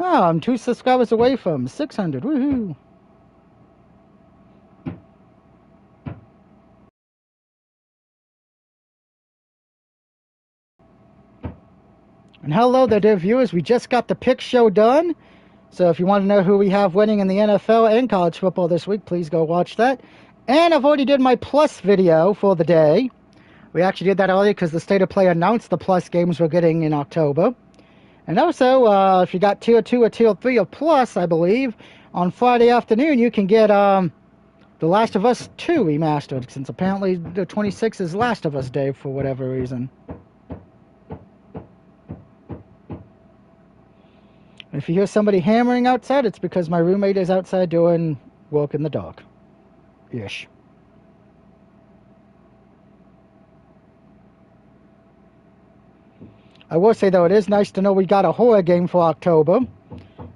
Oh, I'm 2 subscribers away from 600. Woohoo! And hello there, dear viewers. We just got the pick show done. So if you want to know who we have winning in the NFL and college football this week, please go watch that. And I've already did my plus video for the day. We actually did that earlier because the State of Play announced the plus games we're getting in October. And also, if you got Tier 2 or Tier 3 of plus, I believe, on Friday afternoon, you can get The Last of Us 2 remastered, since apparently the 26th is Last of Us Day for whatever reason. If you hear somebody hammering outside, it's because my roommate is outside doing work in the dark. Ish. I will say, though, it is nice to know we got a horror game for October.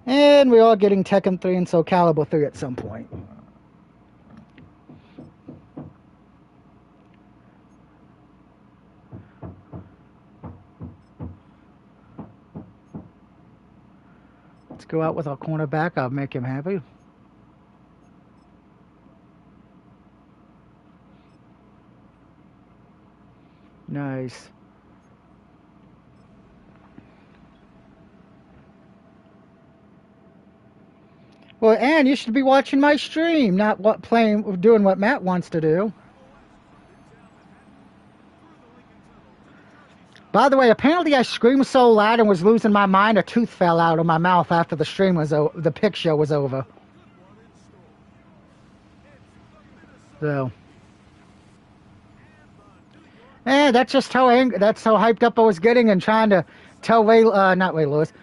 And we are getting Tekken 3 and Soul Calibur 3 at some point. Let's go out with our cornerback. I'll make him happy. Nice. Well, Ann, you should be watching my stream, not doing what Matt wants to do. By the way, apparently I screamed so loud and was losing my mind, a tooth fell out of my mouth after the stream was the pick show was over. So, that's just that's how hyped up I was getting and trying to tell not Ray Lewis,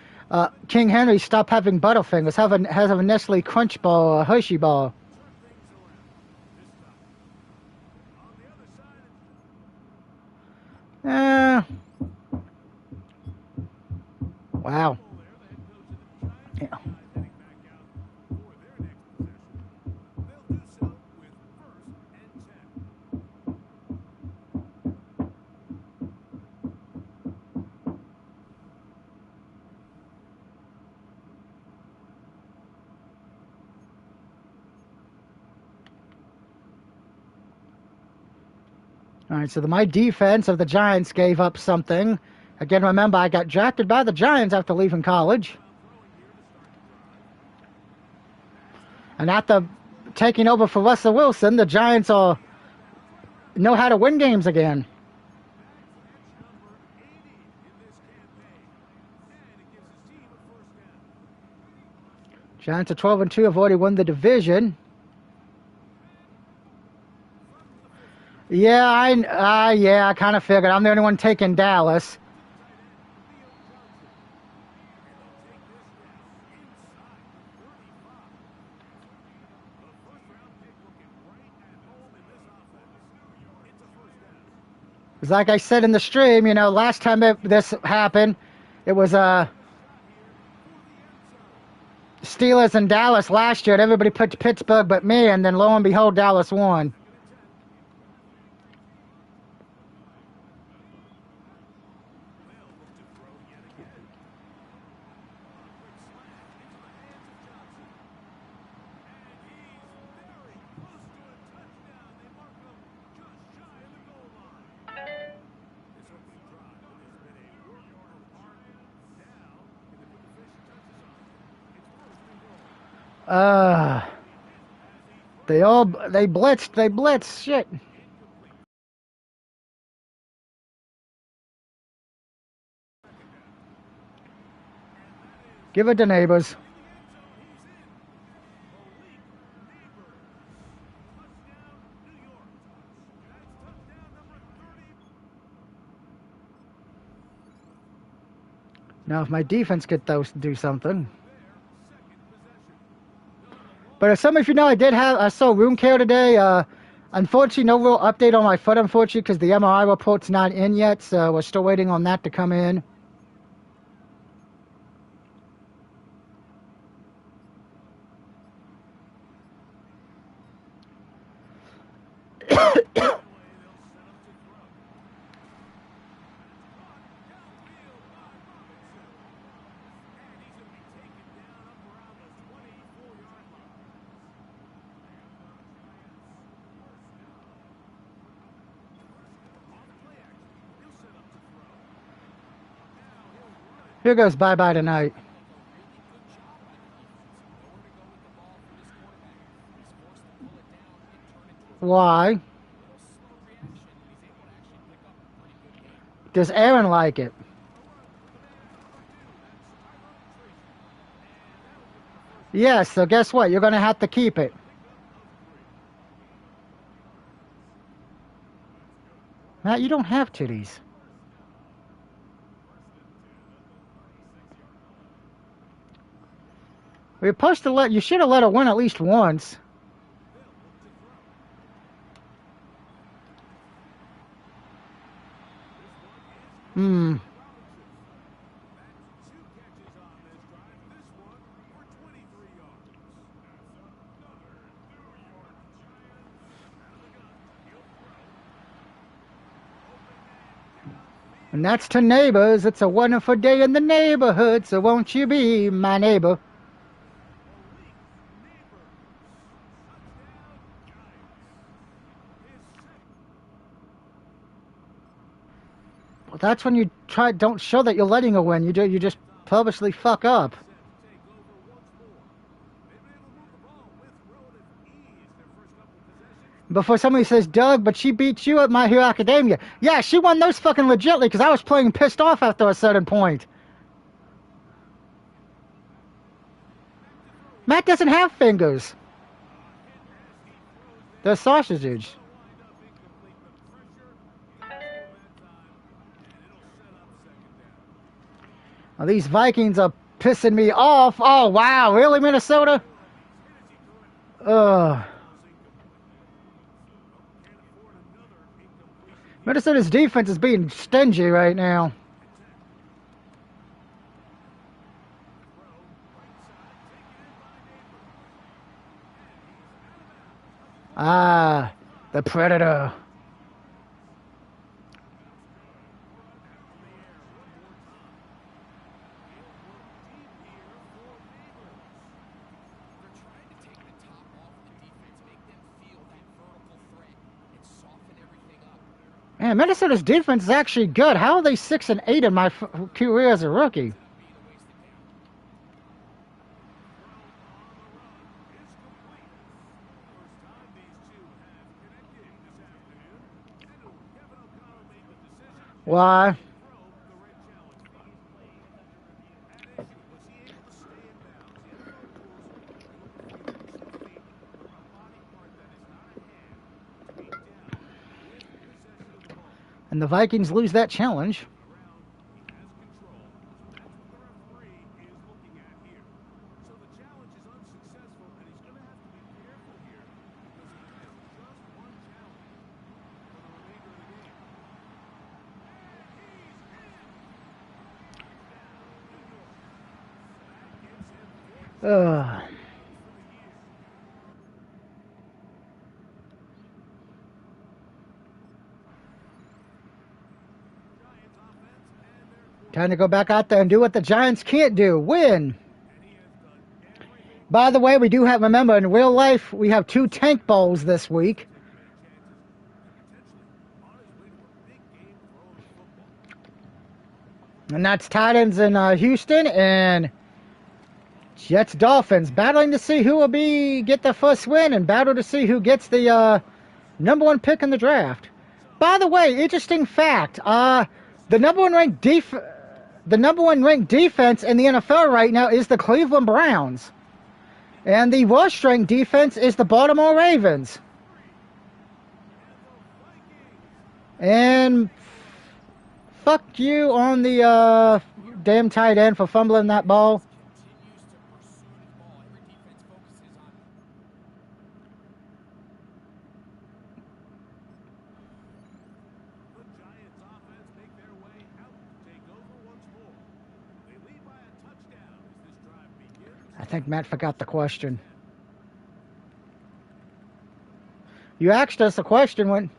King Henry, stop having Butterfingers, have a Nestle Crunch Bar or a Hershey bar. Wow. Yeah. All right, so my defense of the Giants gave up something. Again, remember, I got drafted by the Giants after leaving college. And after taking over for Russell Wilson, the Giants know how to win games again. Giants are 12-2, have already won the division. Yeah, I kind of figured. I'm the only one taking Dallas. Because like I said in the stream, last time this happened, it was Steelers and Dallas last year, and everybody picked Pittsburgh but me, and then lo and behold, Dallas won. They blitzed, shit. Give it to Neighbors. Now, if my defense could do something. But as some of you know, I saw wound care today. Unfortunately, no real update on my foot, unfortunately, because the MRI report's not in yet, so we're still waiting on that to come in. Here goes bye-bye tonight. Why? Does Aaron like it? Yes, so guess what? You're going to have to keep it. Matt, you don't have titties. You're supposed to let. You should have let her win at least once. Hmm. And that's to neighbors. It's a wonderful day in the neighborhood, so won't you be my neighbor? Well, that's when you don't show that you're letting her win. You just purposely fuck up. Before somebody says, Doug, but she beat you at My Hero Academia. Yeah, she won those fucking legitly because I was playing pissed off after a certain point. Matt doesn't have fingers. They're sausage. Well, these Vikings are pissing me off. Oh, wow. Really, Minnesota? Ugh. Minnesota's defense is being stingy right now. Ah, the Predator. Man, Minnesota's defense is actually good. How are they 6-8 in my career as a rookie? Why? And the Vikings lose that challenge. Ugh. Time to go back out there and do what the Giants can't do, win. By the way, we do have, remember, in real life, we have 2 tank bowls this week. And that's Titans in Houston and Jets Dolphins, battling to see who will get the first win and battle to see who gets the #1 pick in the draft. By the way, interesting fact, the number one ranked defense in the NFL right now is the Cleveland Browns. And the worst ranked defense is the Baltimore Ravens. And fuck you on the damn tight end for fumbling that ball. I think Matt forgot the question. You asked us a question when...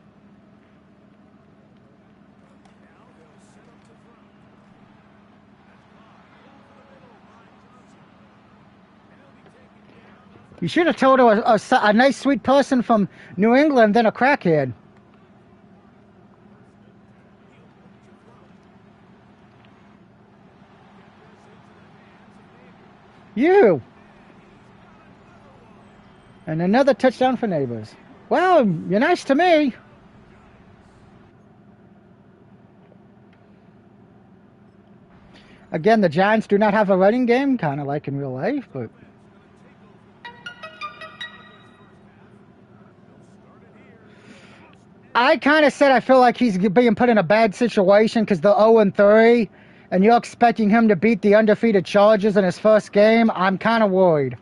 You should have told her a nice, sweet person from New England than a crackhead. You. And another touchdown for Neighbors. Well, you're nice to me. Again, the Giants do not have a running game, kind of like in real life, but... I kind of said I feel like he's being put in a bad situation because they're 0-3, and you're expecting him to beat the undefeated Chargers in his first game. I'm kind of worried.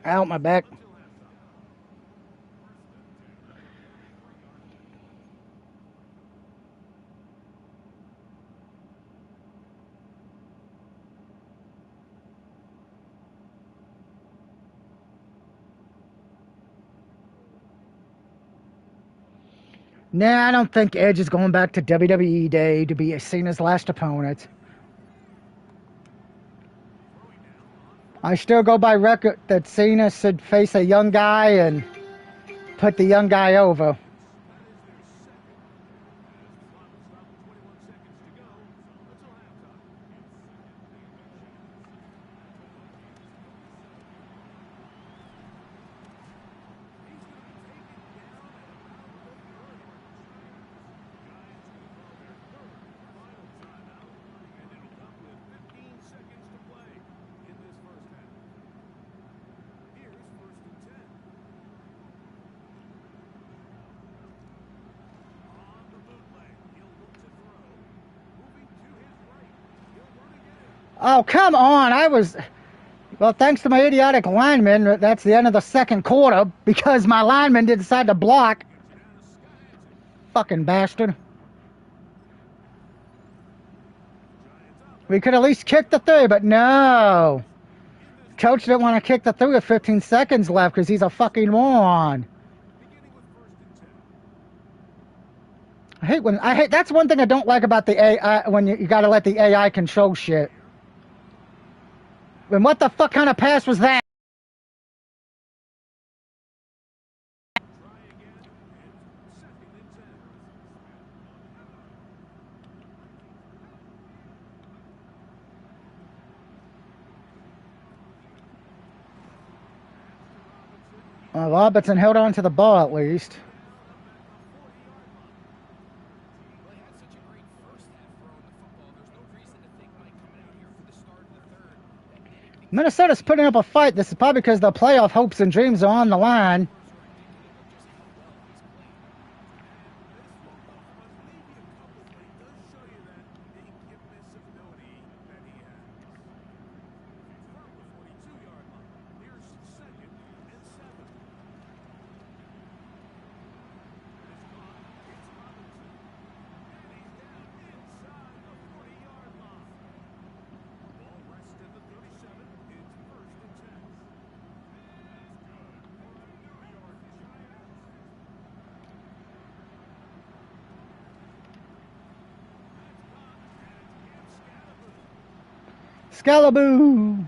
Out my back. Nah, I don't think Edge is going back to WWE Day to be Cena's last opponent. I still go by record that Cena should face a young guy and put the young guy over. Oh, come on. Well, thanks to my idiotic lineman, that's the end of the second quarter because my lineman did decide to block. Fucking bastard. We could at least kick the three, but no. Coach didn't want to kick the three with 15 seconds left because he's a fucking moron. That's one thing I don't like about the AI, when you gotta let the AI control shit. And what the fuck kind of pass was that? Well, Robertson held on to the ball at least. Minnesota's putting up a fight. This is probably because the playoff hopes and dreams are on the line. Scalaboo!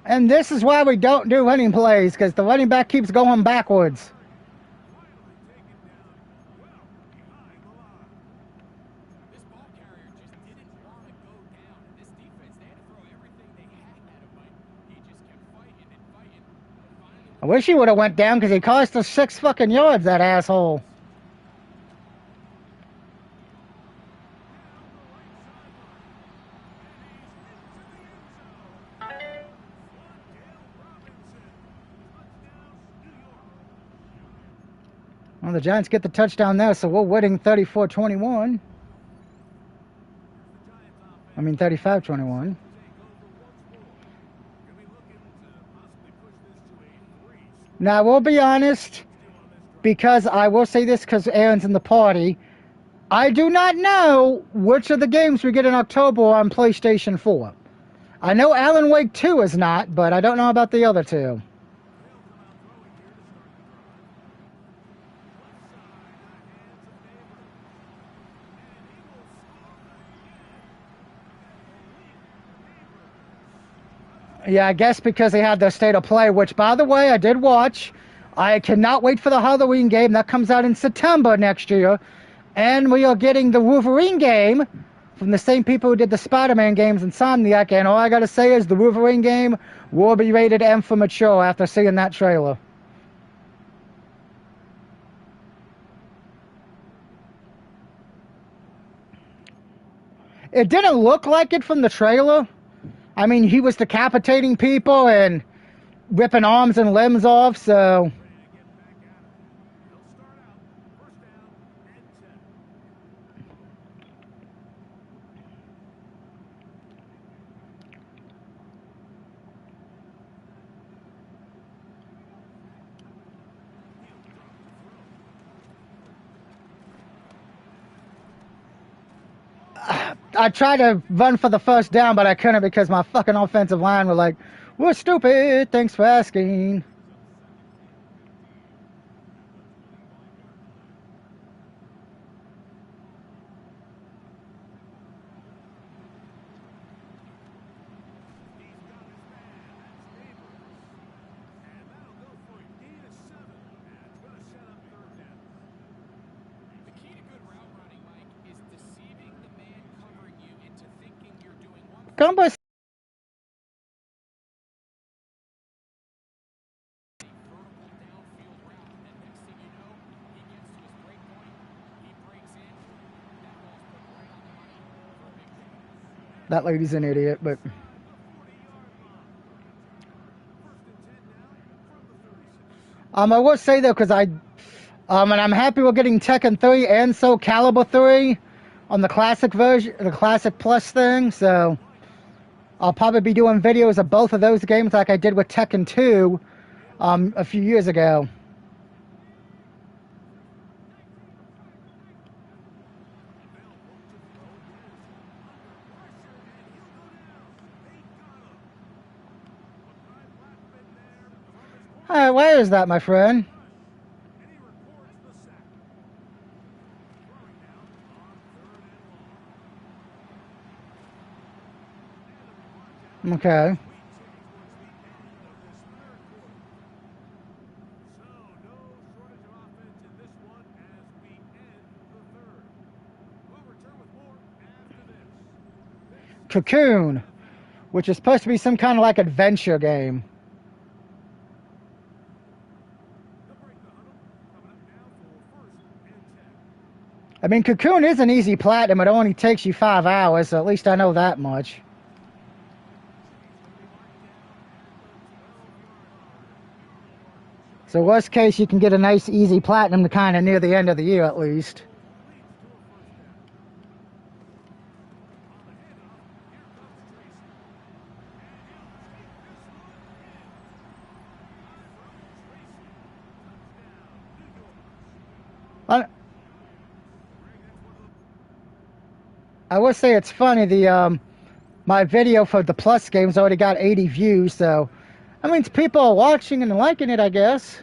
And this is why we don't do running plays, because the running back keeps going backwards. I wish he would have went down because he cost us 6 fucking yards, that asshole. Well, the Giants get the touchdown there, so we're winning 34-21. I mean 35-21. Now, I will be honest, because I will say this because Aaron's in the party. I do not know which of the games we get in October on PlayStation 4. I know Alan Wake 2 is not, but I don't know about the other two. Yeah, I guess because they had their state of play, which, by the way, I did watch. I cannot wait for the Halloween game. That comes out in September next year. And we are getting the Wolverine game from the same people who did the Spider-Man games, Insomniac. And all I got to say is the Wolverine game will be rated M for mature after seeing that trailer. It didn't look like it from the trailer. I mean, he was decapitating people and ripping arms and limbs off, so... I tried to run for the first down, but I couldn't because my fucking offensive line were like, "We're stupid, thanks for asking." Gumbo. That lady's an idiot, but... I will say though, because and I'm happy we're getting Tekken 3 and Soul Calibur 3 on the classic version, the classic plus thing, so I'll probably be doing videos of both of those games like I did with Tekken 2 a few years ago. Hey, where is that, my friend? Okay. Cocoon, which is supposed to be some kind of like adventure game. I mean, Cocoon is an easy platinum. It only takes you 5 hours, so at least I know that much. So worst case, you can get a nice easy platinum to kind of near the end of the year at least. I would say it's funny, my video for the Plus games already got 80 views, so that means people are watching and liking it, I guess.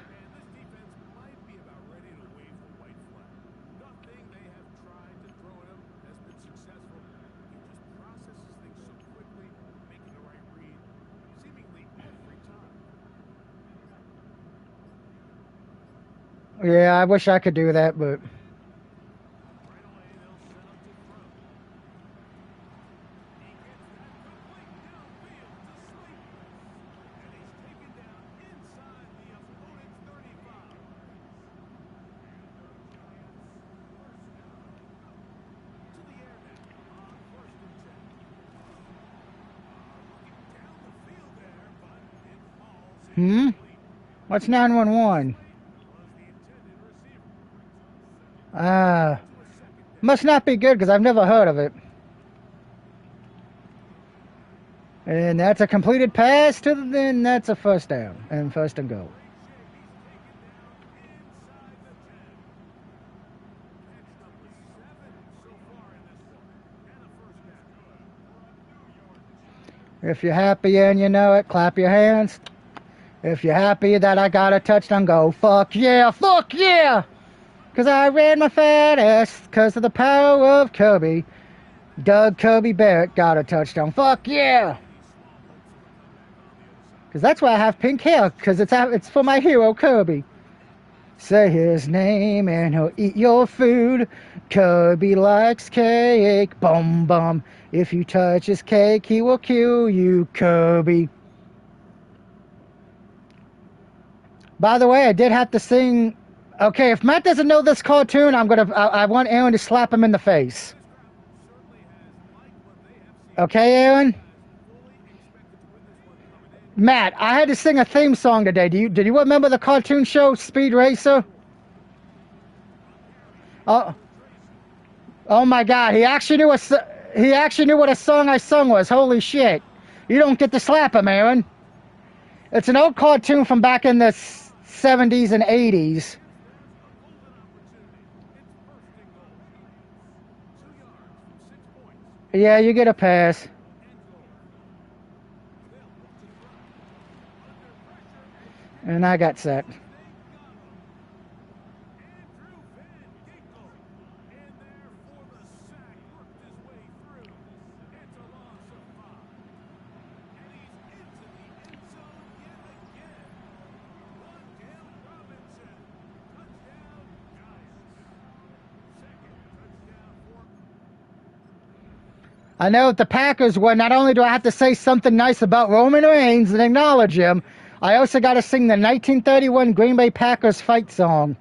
Yeah, I wish I could do that, but... What's 911? Must not be good because I've never heard of it. And that's a completed pass to the, then that's a first down and first and goal. If you're happy and you know it, clap your hands. If you're happy that I got a touchdown, go fuck yeah, fuck yeah! Cause I ran my fat ass because of the power of Kobe. Doug Kobe Barrett got a touchdown, fuck yeah! Because that's why I have pink hair, because it's for my hero, Kirby. Say his name and he'll eat your food. Kirby likes cake, bum bum. If you touch his cake, he will kill you, Kirby. By the way, I did have to sing. Okay, if Matt doesn't know this cartoon, I want Aaron to slap him in the face. Okay, Aaron? Matt, I had to sing a theme song today. Did you remember the cartoon show Speed Racer? Oh, oh my God! He actually knew what a song I sung was. Holy shit! You don't get to slap him, Aaron. It's an old cartoon from back in the 70s and 80s. Yeah, you get a pass. And I got set. I know if the Packers win, not only do I have to say something nice about Roman Reigns and acknowledge him, I also got to sing the 1931 Green Bay Packers fight song.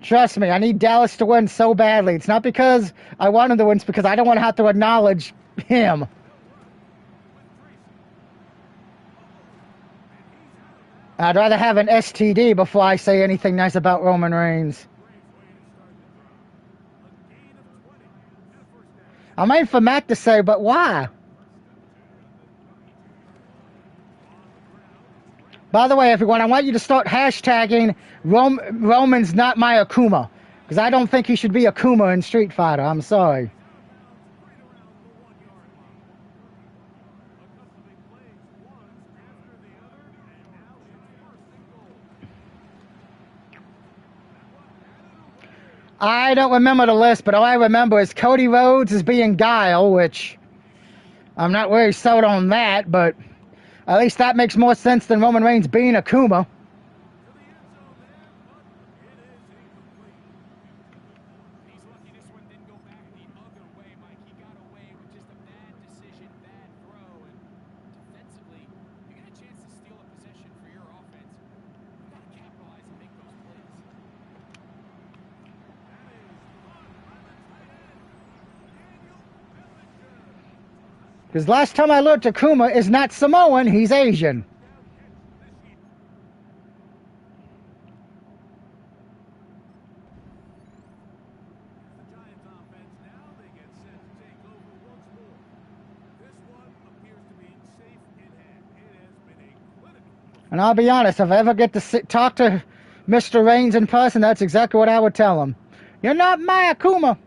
Trust me, I need Dallas to win so badly. It's not because I want him to win, it's because I don't want to have to acknowledge him. I'd rather have an STD before I say anything nice about Roman Reigns. I'm waiting for Matt to say, but why? By the way, everyone, I want you to start hashtagging Roman's not my Akuma. Because I don't think he should be Akuma in Street Fighter. I'm sorry. I don't remember the list, but all I remember is Cody Rhodes as being Guile, which I'm not really sold on that, but at least that makes more sense than Roman Reigns being Akuma. Because last time I looked, Akuma is not Samoan, he's Asian. And I'll be honest, if I ever get to talk to Mr. Reigns in person, that's exactly what I would tell him. You're not my Akuma.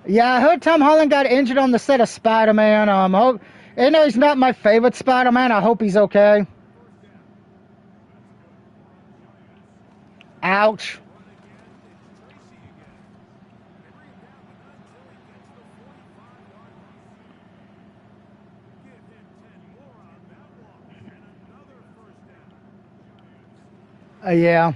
Yeah, I heard Tom Holland got injured on the set of Spider-Man. I know he's not my favorite Spider-Man. I hope he's okay. Ouch. Yeah.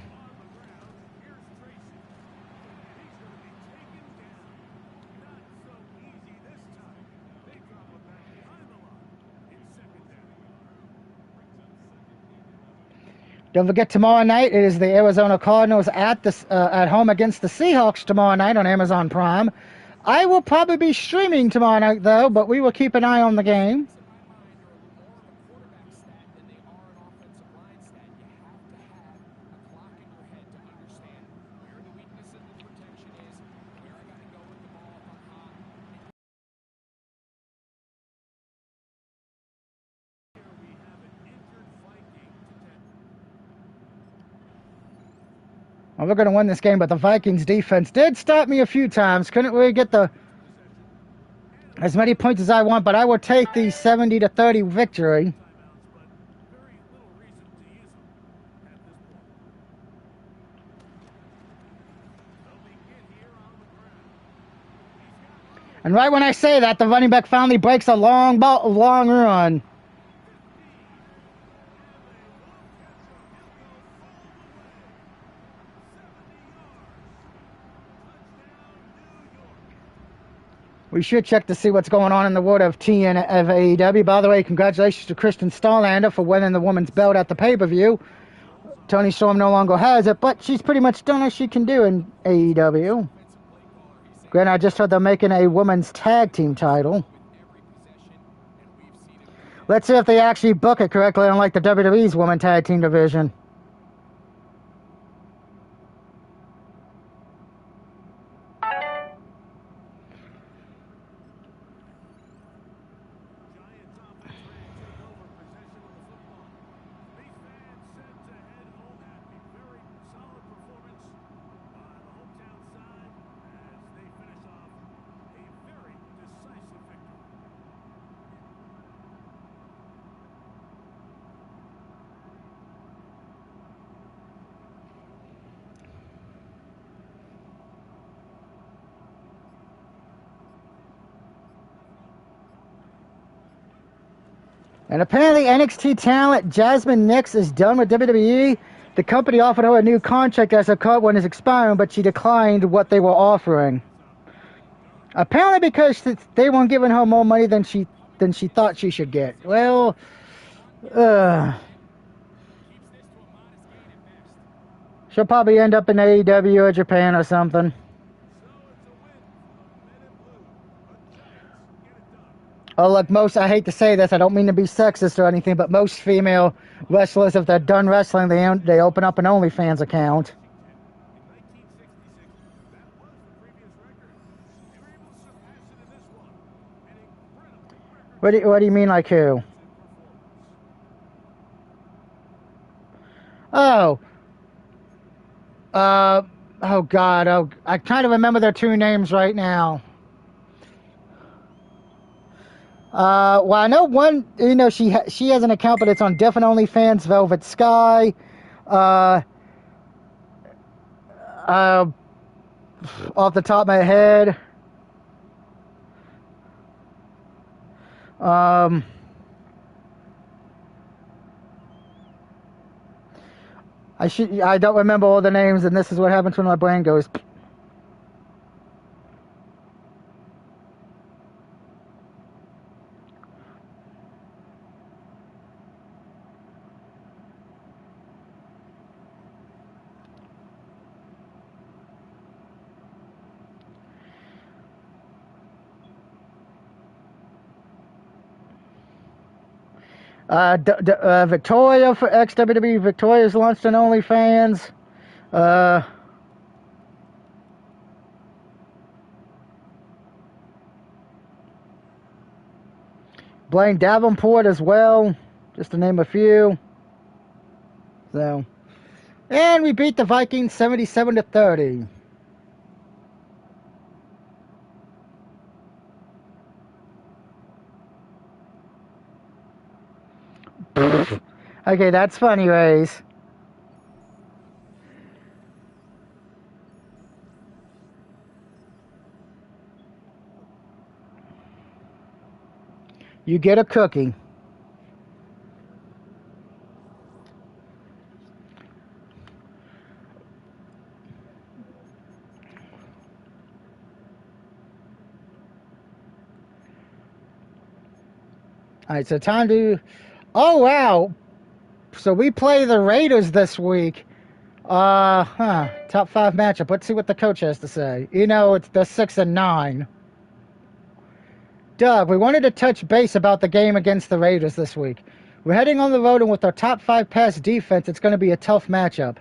Don't forget tomorrow night, it is the Arizona Cardinals at home against the Seahawks tomorrow night on Amazon Prime. I will probably be streaming tomorrow night, though, but we will keep an eye on the game. Well, we're going to win this game, but the Vikings defense did stop me a few times. Couldn't really get as many points as I want, but I will take the 70-30 victory. And right when I say that, the running back finally breaks a long run. We should check to see what's going on in the world of AEW. By the way, congratulations to Kristen Starlander for winning the women's belt at the pay-per-view. Toni Storm no longer has it, but she's pretty much done as she can do in AEW. Granted, I just heard they're making a women's tag team title. Let's see if they actually book it correctly, unlike the WWE's women's tag team division. And apparently NXT talent Jasmine Nix is done with WWE. The company offered her a new contract as her current one is expiring, but she declined what they were offering. Apparently because they weren't giving her more money than she thought she should get. Well, she'll probably end up in AEW or Japan or something. Oh, look, I hate to say this, I don't mean to be sexist or anything, but most female wrestlers, if they're done wrestling, they open up an OnlyFans account. What do you mean, like who? Oh. Oh, God. Oh, I kind of remember their two names right now. Well, I know one, she has an account, but it's on different OnlyFans, Velvet Sky. Off the top of my head. I don't remember all the names, and this is what happens when my brain goes. Victoria for ex-WWE. Victoria's launched an OnlyFans. Blaine Davenport as well, just to name a few. So, and we beat the Vikings 77-30. Okay, that's funny, Rays. You get a cookie. All right, so time to... Oh, wow. So we play the Raiders this week. Top 5 matchup. Let's see what the coach has to say. It's the 6-9. Doug, we wanted to touch base about the game against the Raiders this week. We're heading on the road, and with our top 5 pass defense, it's going to be a tough matchup.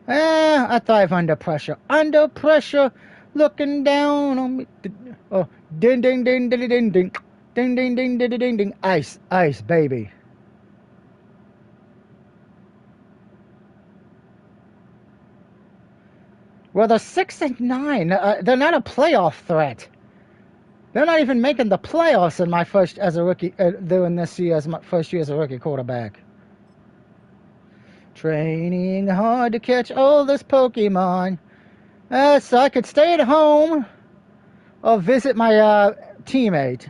I thrive under pressure. Under pressure, looking down on me. Oh, ding, ding, ding, ding, ding, ding. Ding, ding, ding, ding, ding, ding. Ice, ice, baby. Well, they're 6-9. They're not a playoff threat. They're not even making the playoffs in my first as a rookie. Doing this year as my first year as a rookie quarterback. Training hard to catch all this Pokemon. So I could stay at home, or visit my teammate.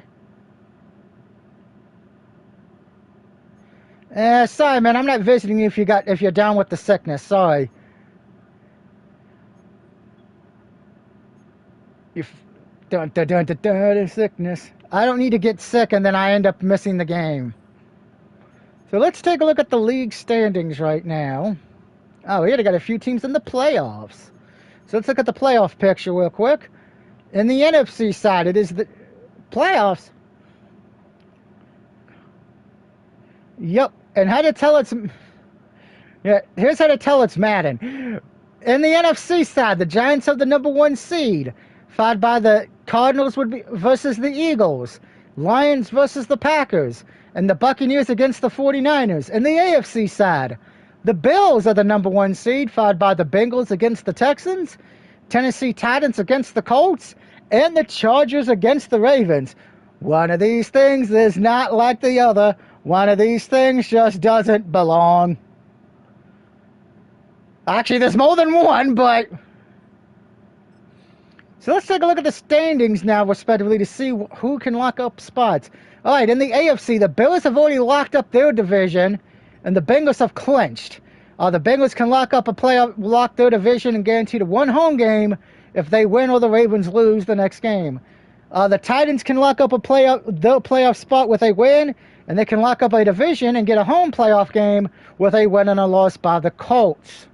Sorry, man, I'm not visiting you if you're down with the sickness. Sorry. You dun dun dun dun dun sickness. I don't need to get sick and then I end up missing the game. So let's take a look at the league standings right now. Oh, we already got a few teams in the playoffs. So let's look at the playoff picture real quick. In the NFC side, it is the playoffs. Yep. And how to tell it's... Yeah, here's how to tell it's Madden. In the NFC side, the Giants have the #1 seed, followed by the Cardinals versus the Eagles, Lions versus the Packers, and the Buccaneers against the 49ers. In the AFC side, the Bills are the #1 seed, followed by the Bengals against the Texans, Tennessee Titans against the Colts, and the Chargers against the Ravens. One of these things is not like the other. One of these things just doesn't belong. Actually, there's more than one, but... So let's take a look at the standings now, respectively, to see who can lock up spots. All right, in the AFC, the Bills have already locked up their division, and the Bengals have clinched. The Bengals can lock their division and guarantee to one home game if they win or the Ravens lose the next game. The Titans can lock up their playoff spot with a win, and they can lock up a division and get a home playoff game with a win and a loss by the Colts.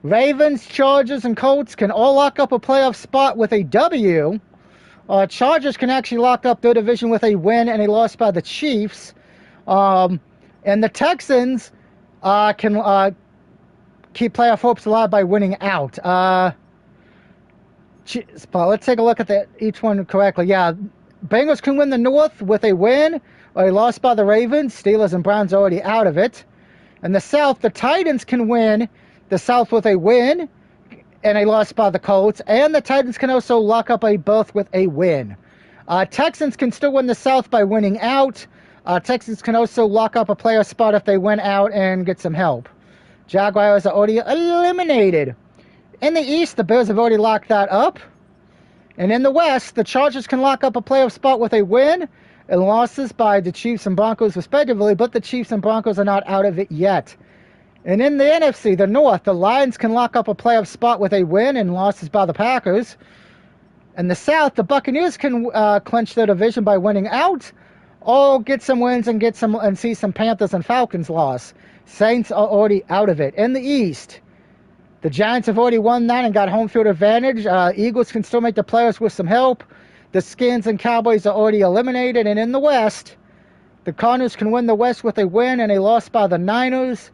Ravens, Chargers, and Colts can all lock up a playoff spot with a W. Chargers can actually lock up their division with a win and a loss by the Chiefs. And the Texans can keep playoff hopes alive by winning out. Let's take a look at each one correctly. Yeah, Bengals can win the North with a win or a loss by the Ravens. Steelers and Browns are already out of it. In the South, the Titans can win the South with a win and a loss by the Colts, and the Titans can also lock up a berth with a win. Texans can still win the South by winning out. Texans can also lock up a playoff spot if they win out and get some help. Jaguars are already eliminated. In the East, the Bears have already locked that up. And in the West, the Chargers can lock up a playoff spot with a win and losses by the Chiefs and Broncos respectively, but the Chiefs and Broncos are not out of it yet. And in the NFC, the North, the Lions can lock up a playoff spot with a win and losses by the Packers. In the South, the Buccaneers can clinch their division by winning out, or get some wins and see some Panthers and Falcons loss. Saints are already out of it. In the East, the Giants have already won that and got home field advantage. Eagles can still make the playoffs with some help. The Skins and Cowboys are already eliminated. And in the West, the Cardinals can win the West with a win and a loss by the Niners.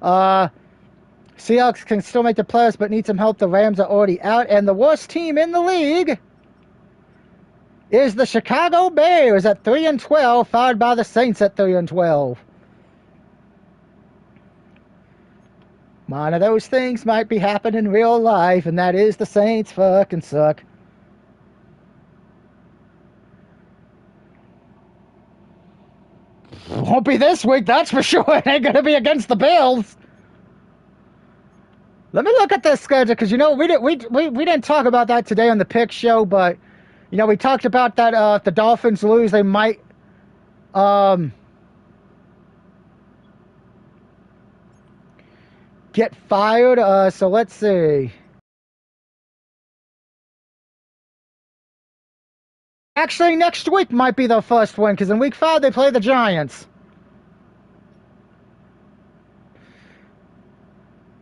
Seahawks can still make the playoffs but need some help. The Rams are already out. And the worst team in the league is the Chicago Bears at 3-12, followed by the Saints at 3-12. One of those things might be happening in real life, and that is the Saints fucking suck. Won't be this week, that's for sure. It ain't gonna be against the Bills. Let me look at this schedule, because, you know, we didn't talk about that today on the pick show, but, you know, we talked about that if the Dolphins lose, they might get fired. So let's see. Actually, next week might be their first win, because in week 5 they play the Giants.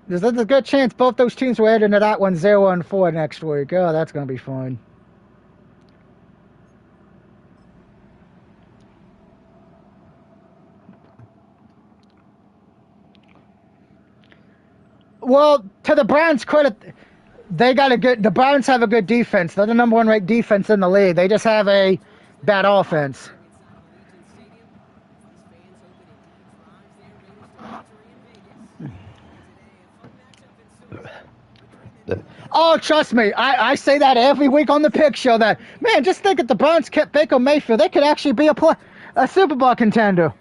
There's a good chance both those teams will head into that one 0-4 next week. Oh, that's going to be fun. Well, to the Browns' credit, the Browns have a good defense. They're the #1 ranked defense in the league. They just have a bad offense. Oh, trust me, I say that every week on the pick show. That, man, just think if the Browns kept Baker Mayfield, they could actually be a Super Bowl contender.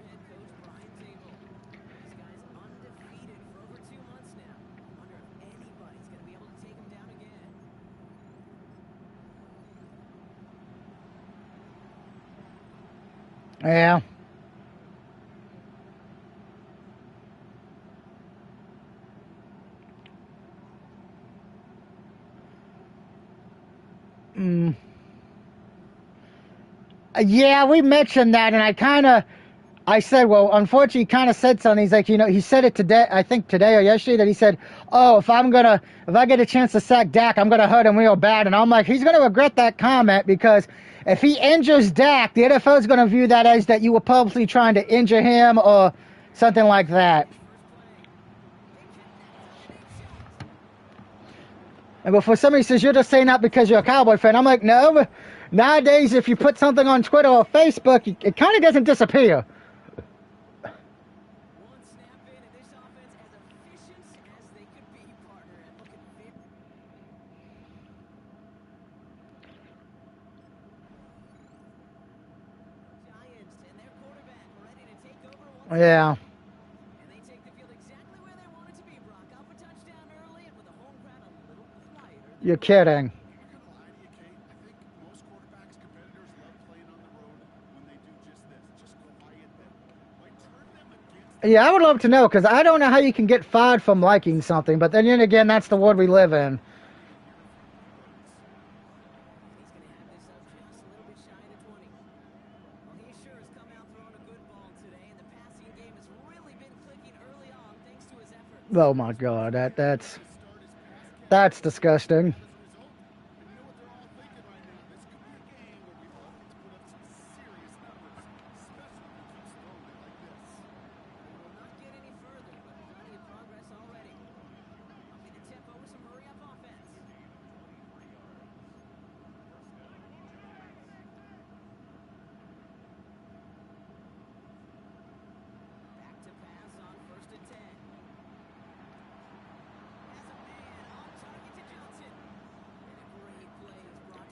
Yeah. Mm. Yeah, we mentioned that, and I said, well, unfortunately, he kind of said something. He's like, he said it today, I think today or yesterday, that he said, oh, if I get a chance to sack Dak, I'm gonna hurt him real bad. And I'm like, he's gonna regret that comment, because if he injures Dak, the NFL is gonna view that as that you were purposely trying to injure him or something like that. And before somebody says you're just saying that because you're a Cowboy fan, I'm like, no. Nowadays, if you put something on Twitter or Facebook, it kind of doesn't disappear. Yeah. You're kidding. Yeah, I would love to know, because I don't know how you can get fired from liking something, but then again, that's the world we live in. Oh my God, that's disgusting.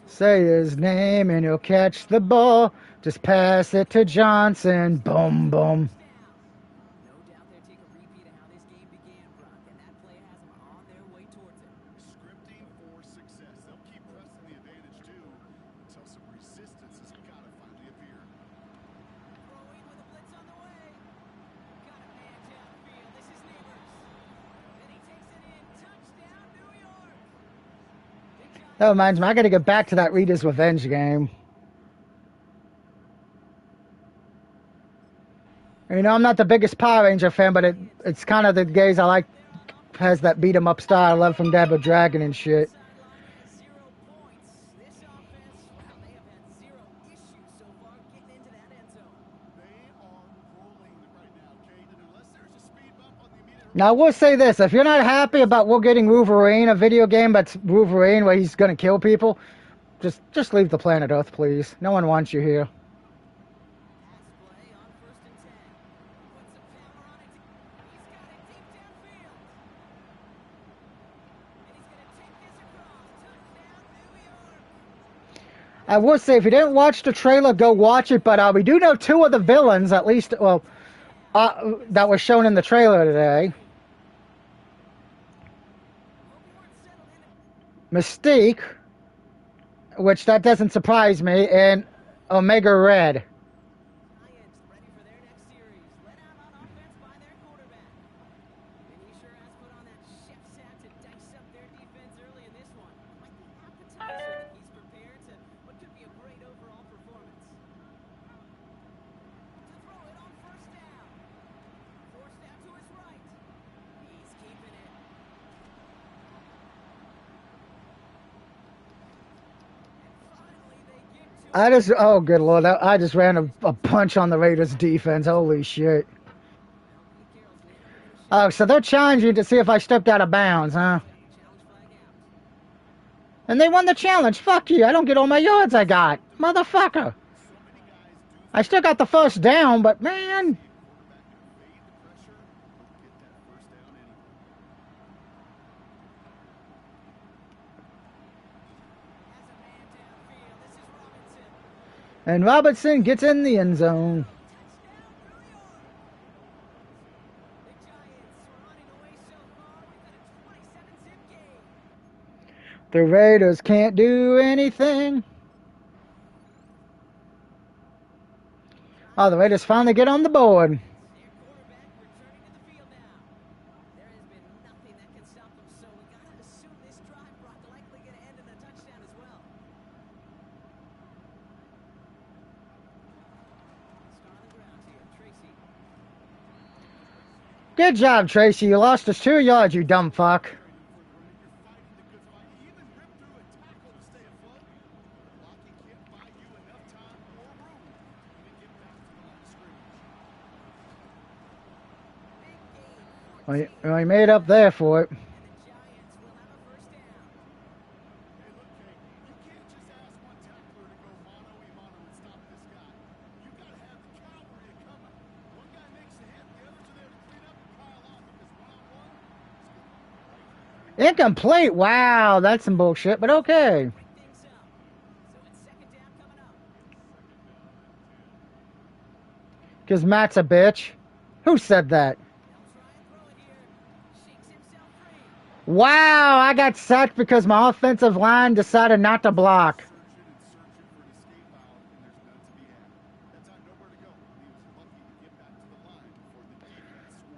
Say his name and he'll catch the ball. Just pass it to Johnson. Boom, boom. That reminds me, I gotta get back to that Rita's Revenge game. I'm not the biggest Power Ranger fan, but it's kind of the gays I like, has that beat 'em up style I love from Double Dragon and shit. Now, I will say this. If you're not happy about we're getting Wolverine, a video game that's Wolverine where he's going to kill people, just leave the planet Earth, please. No one wants you here. I will say, if you didn't watch the trailer, go watch it. But we do know two of the villains, at least, well, that was shown in the trailer today. Mystique, which that doesn't surprise me, and Omega Red. Oh good Lord, I just ran a punch on the Raiders defense. Holy shit. Oh, so they're challenging to see if I stepped out of bounds, huh? And they won the challenge. Fuck you. I don't get all my yards I got. Motherfucker. I still got the first down, but man. And Robinson gets in the end zone. The Raiders can't do anything. Oh, the Raiders finally get on the board. Their quarterback returning to the field now. There has been nothing that can stop them, so we gotta assume this drive, Brock, likely gonna end in a touchdown as well. Start on the ground here, Tracy. Good job, Tracy. You lost us 2 yards, you dumb fuck. Well, he made up there for it. And the Giants will have a first down. Hey, look, Kate, you can't just ask one tackler to go mano-a-mano and stop this guy. You got to have the cavalry coming. One guy makes a hit, the others are there to clean up and pile on because one-on-one is good. Incomplete. Wow, that's some bullshit, but okay. Break things up. So it's second down coming up. Because Matt's a bitch. Who said that? Wow, I got sacked because my offensive line decided not to block.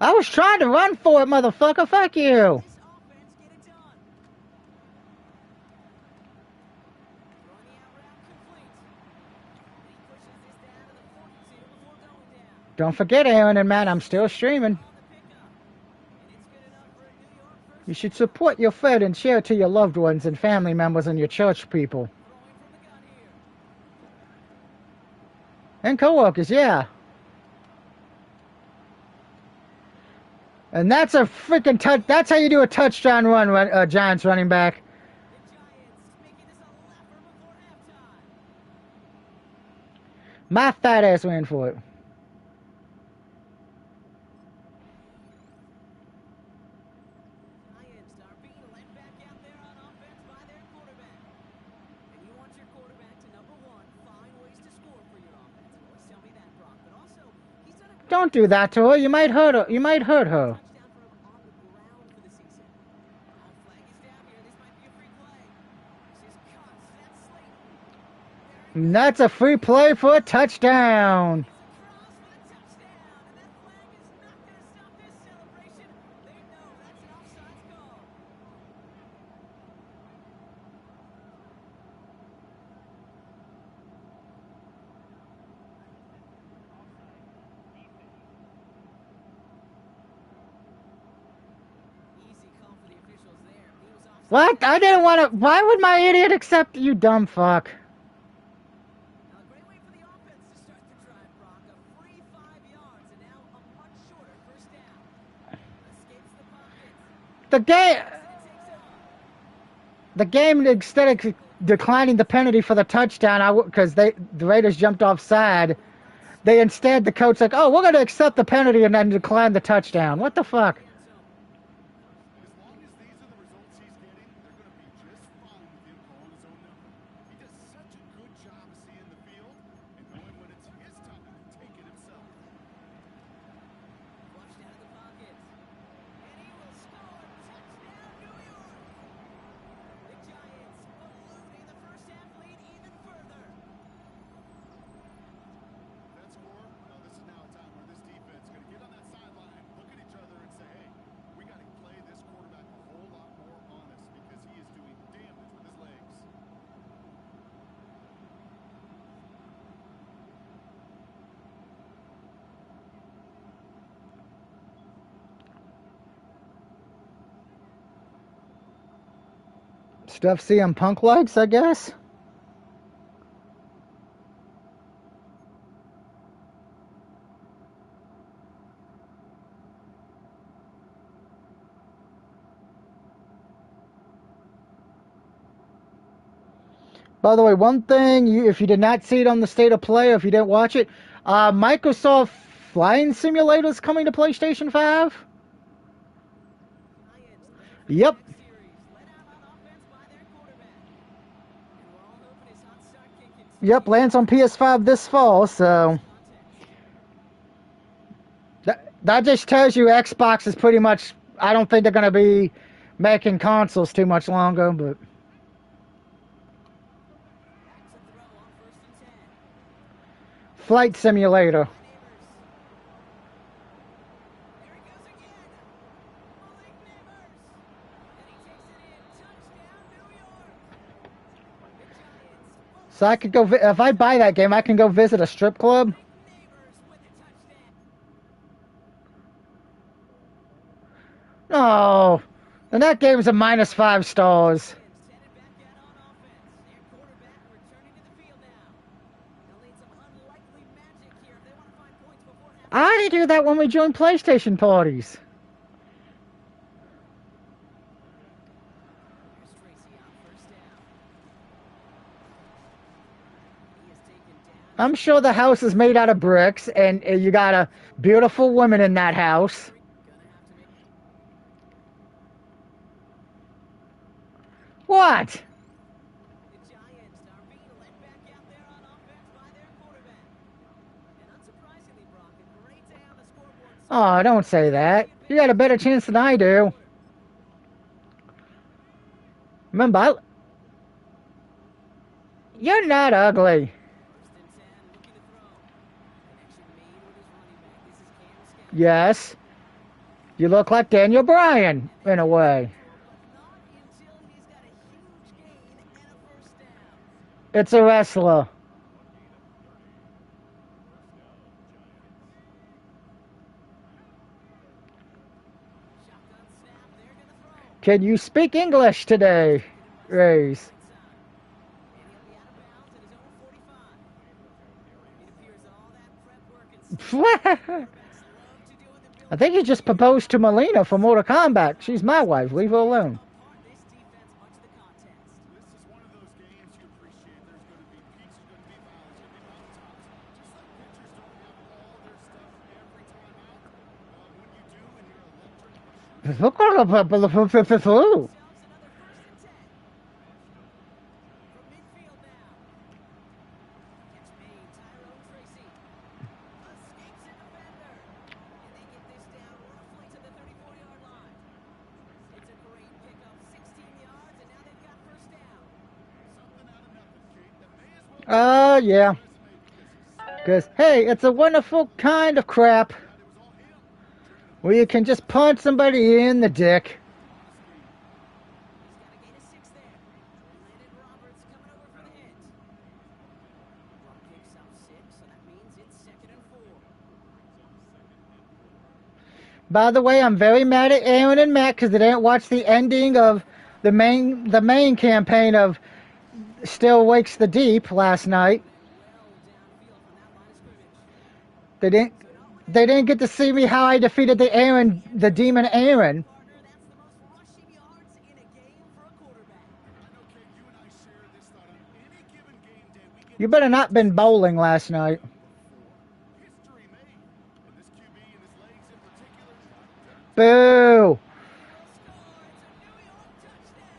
I was trying to run for it, motherfucker. Fuck you. This offense get it done. Throwing the out route complete. And he pushes this down to the 42 before going down. Don't forget, Aaron and Matt, I'm still streaming. On the pickup. And it's good enough for a New York first. You should support your Fed and share to your loved ones and family members and your church people. Throwing from the gun here. And co-workers, yeah. And that's a freaking touch. That's how you do a touchdown run, Giants running back. The Giants making this a leper before halftime. My fat ass ran for it. Giants are being led back out there on offense by their quarterback. And you want your quarterback to, number one, find ways to score for your offense. You always tell me that, Brock. But also, he's done a great Don't do that to her. You might hurt her. You might hurt her. touchdown for him on the ground for the season. Now flag is down here. This might be a free play. This is cuts. That's Slate. And that's a free play for a touchdown. It's across for the touchdown. And that flag is not going to stop this celebration. They know that's an offsides call. Easy call for the officials there. He was offside. What? I didn't want to. Why would my idiot accept you, dumb fuck? Now, a great way for the offense to start the drive, Brock. A free 5 yards, and now a much shorter first down. Escapes the pocket. The game. And it takes off. The game, instead of declining the penalty for the touchdown, because the Raiders jumped offside, they instead the coach like, oh, we're going to accept the penalty and then decline the touchdown. What the fuck? As long as these are the results he's getting, they're going to be just fine with him calling his own number. He does such a good job of seeing the field and knowing when it's his time to take it himself. Flushed out of the pocket. And he will score. Touchdown, New York. The Giants ballooning the first half lead even further. That score, this is now a time where this defense is going to get on that sideline, look at each other and say, hey, we got to play this quarterback a whole lot more honest because he is doing damage with his legs. Stuff CM Punk likes, I guess. By the way, one thing, if you did not see it on the State of Play, or if you didn't watch it, Microsoft Flying Simulator is coming to PlayStation 5. Giants looking for Yep. the next series. Let out on offense by their quarterback. And we're all hoping his hot start can continue. Yep, lands on PS5 this fall, so that just tells you Xbox is pretty much, I don't think they're going to be making consoles too much longer, but Back to throw on 1st and 10. Flight Simulator. There he goes again. Malik Neighbors. And he takes it in. Touchdown, New York. The Giants. So I could go, if I buy that game, I can go visit a strip club. Neighbors with a touchdown. Oh, and that game's a -5 stars. Headed back out on offense. Their quarterback returning to the field now. They'll need some unlikely magic here if they want to find points before half. I already do that when we join PlayStation parties. Here's Tracy on first down. He is taken down. I'm sure the house is made out of bricks, and you got a beautiful woman in that house. Gonna have to make. What? The Giants are being led back out there on offense by their quarterback. And unsurprisingly, Brock, a great day on the scoreboard. Oh, don't say that. You got a better chance than I do. Remember, you're not ugly. First and 10, looking to throw. Connection made with his running back. This is Cam Scott. Yes. You look like Daniel Bryan, in a way. But not until he's got a huge gain and a first down. It's a wrestler. Shotgun snap. They're gonna throw. Can you speak English today, Rays? And he'll be out of bounds at his own 45. It appears all that prep work and stuff quarterbacks love to do in the I building. think he just proposed to Melina for Mortal Kombat. She's my wife. Leave her alone. Apart this defense much of the contest. This is one of those games you appreciate. There's going to be peaks, there's going to be valleys, there's going to be mountaintops. Just like pitchers don't have all their stuff every time out. When you do, and you're electric, Look at the Themselves another first and 10. From midfield now. Catch made. Tyrone Tracy escapes a defender. And they get this down roughly to the 34-yard line. It's a great pickup. 16 yards, and now they've got first down. something out of nothing, Kate. That may as well be Yeah. resume because Because, hey, it's a wonderful kind of crap it was all him. where you can just punch somebody in the dick. He's got a gain of 6 there. Landon Roberts coming over for the hit. Clock kicks out 6, so that means it's 2nd and 4. By the way, I'm very mad at Aaron and Matt because they didn't watch the ending of the main campaign of Still Wakes the Deep last night. Well downfield from that line of scrimmage. They didn't get to see me how I defeated the demon Aaron. Partner, that's the most rushing yards in a game for a quarterback. I know, Kate, you and I share this thought on any given game day. We get You better not been bowling last night. history made. And this QB and his legs in particular. Boo! Scores a New York touchdown.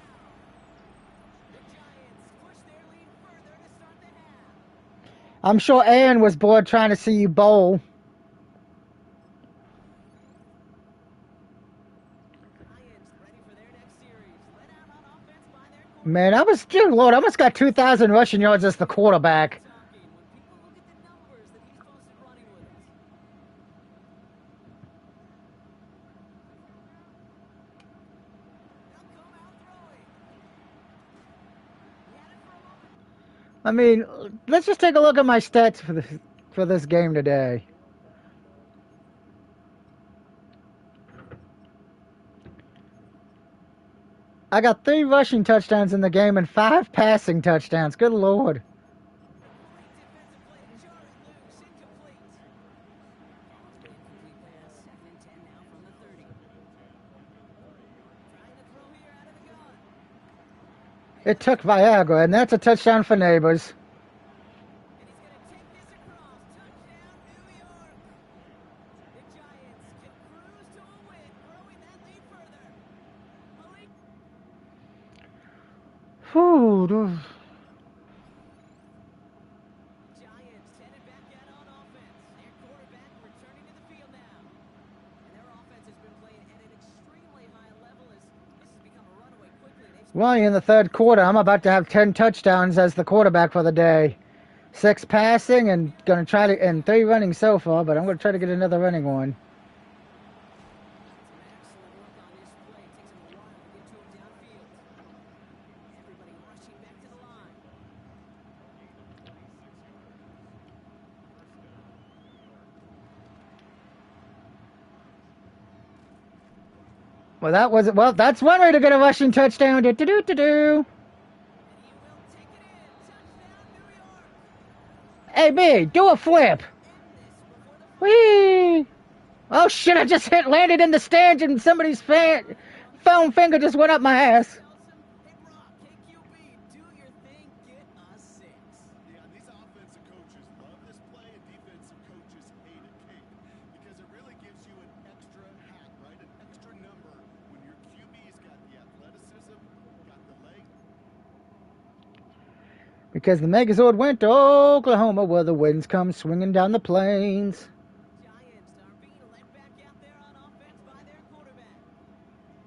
The Giants push their lead further to start the half. I'm sure Aaron was bored trying to see you bowl. Giants ready for their next series. Led out on offense by their quarterback. Man, dear Lord, I almost got 2,000 rushing yards as the quarterback. Talking when people look at the numbers that he's posted running with us. They'll come out throwing. He had it for a moment. I mean, let's just take a look at my stats for this game today. I got 3 rushing touchdowns in the game and 5 passing touchdowns. Good Lord. Great defensive play to Charlie loose, incomplete. Almost an incomplete pass. 2nd and 10 now from the 30. Trying to throw here out of the gun. It took Viagra, and that's a touchdown for Neighbors. And he's going to take this across. Touchdown, New York. The Giants can cruise to a win, growing that lead further. Malik Whew. Giants headed back out on offense. Their quarterback returning to the field now. And their offense has been playing at an extremely high level as this has become a runaway quickly. They've Well, in the third quarter, I'm about to have 10 touchdowns as the quarterback for the day. 6 passing and gonna try to and 3 running so far, but I'm gonna try to get another running one. Some excellent work on this play. It takes him a while to get to him downfield. Everybody rushing back to the line. Well, that wasn't. Well, that's one way to get a rushing touchdown. Do do do do do. And he will take it in. Touchdown, New York. Hey, B, do a flip. End this before the final. Whee! Oh shit! I just landed in the stands and somebody's phone finger just went up my ass. Hey, Brock, KQB, do your thing. Get us 6. Yeah, these offensive coaches love this play, and defensive coaches hate it, Kate, because it really gives you an extra hat, right? An extra number when your QB's got the athleticism, got the leg. Because the Megazord went to Oklahoma, where the winds come swinging down the plains. Giants are being led back out there on offense by their quarterback.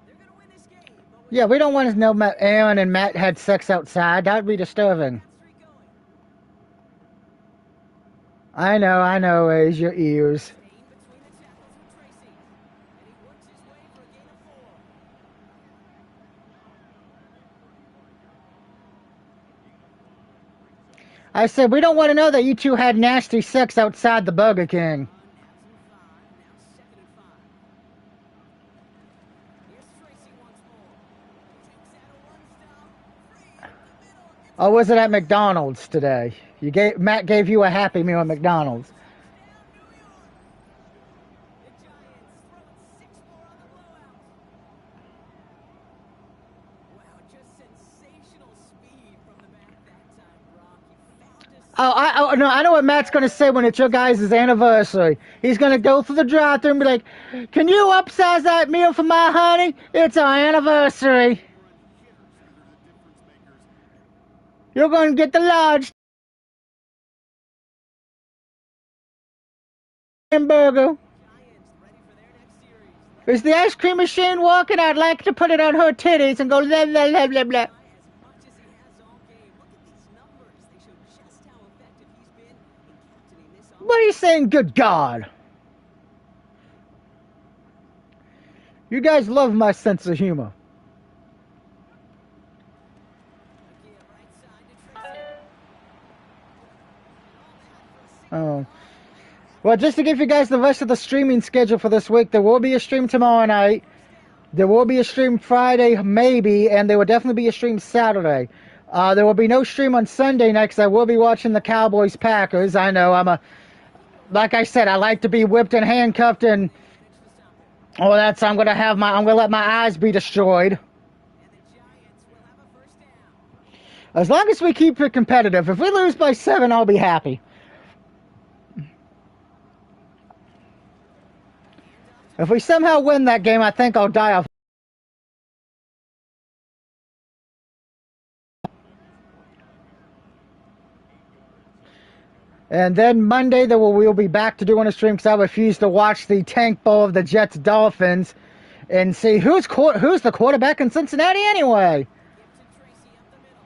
They're going to win this game. But with Yeah, we don't want to know Aaron and Matt had sex outside. That'd be disturbing. that streak going. I know, raise your ears. Staying between the tackles with Tracy. And he works his way for a gain of 4. I said, we don't want to know that you two had nasty sex outside the Burger King. Now 2-5. Now 2nd and 5. Here's Tracy once more. Takes out a run stop. Free up the middle. It's Or was it at McDonald's today? Matt gave you a Happy Meal at McDonald's. touchdown, New York. The Giants throwing 6 more on the blowout. Wow, just sensational speed from the back that time, Brock. He found us. No, I know what Matt's going to say when it's your guys' anniversary. He's going to go through the drive-thru and be like, can you upsize that meal for my honey? It's our anniversary. You're going to get the large burger. Giants ready for their next series. Is the ice cream machine working? I'd like to put it on her titties and go blah, blah, blah, blah, blah. As much as he has all game. Look at these numbers. They show just how effective he's been in captaining this offense. What are you saying, good God? You guys love my sense of humor. Again, right side to Tracy. Oh. Well, just to give you guys the rest of the streaming schedule for this week, there will be a stream tomorrow night. There will be a stream Friday, maybe, and there will definitely be a stream Saturday. There will be no stream on Sunday night because I will be watching the Cowboys Packers. I know like I said, I like to be whipped and handcuffed, and I'm gonna let my eyes be destroyed. And the Giants will have a first down. As long as we keep it competitive. If we lose by 7, I'll be happy. If we somehow win that game, I think I'll die off. And then Monday, we'll be back to doing a stream because I refuse to watch the tank bowl of the Jets Dolphins and see who's the quarterback in Cincinnati anyway. Gibson Tracy up the middle.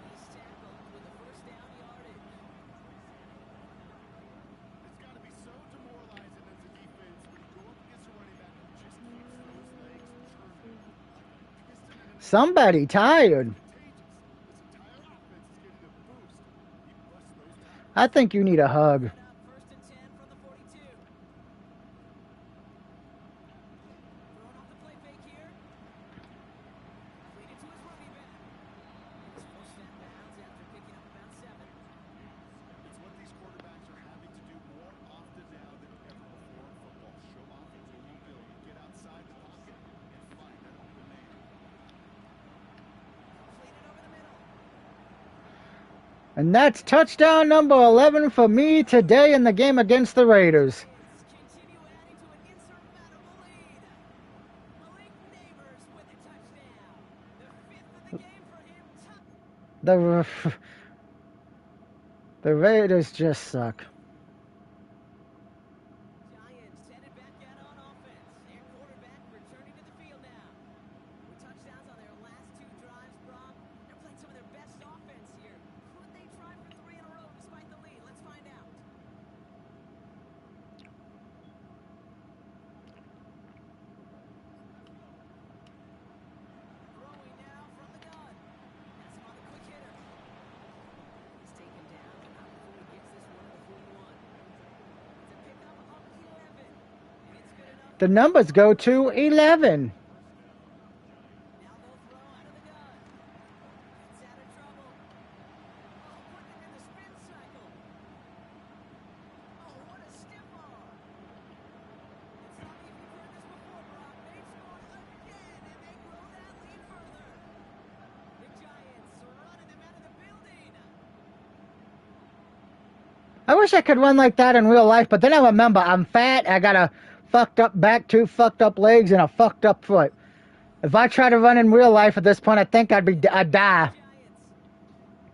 He's tackled with a first down yardage. It's got to be so demoralizing as a defense when you go up against a running back who just keeps those legs churning. Like a piston in an Somebody tired. contagious. This entire offense is getting a boost. He busts those tackles. I think you need a hug. Set up first and 10 from the 42. Throwing off the play fake here. Completed to his running back. He's forced that bounds after picking up about 7. It's what these quarterbacks are having to do more often now than ever before in football. Show off until you build. Get outside the pocket and find that open man. Completed over the middle. And that's touchdown number 11 for me today in the game against the Raiders. Continue adding to an insurmountable lead. Malik Neighbors with a touchdown. The 5th of the game for him. The Raiders just suck. Giants headed back out on offense. Their quarterback returning to the field now. With touchdowns on their last 2 drives, Brock, they're playing some of their best offense here. Could they try The numbers go to 11. Now they'll throw out of the gun. It's out of trouble. Oh, putting him in the spin cycle. Oh, what a stiff arm. And tell me if you've heard this before, Brock. They've scored again, and they grow that lead further. The Giants running them out of the building. I wish I could run like that in real life, but then I remember I'm fat, I got a fucked up back, 2 fucked up legs, and a fucked up foot. If I try to run in real life at this point, I think I'd die. Giants.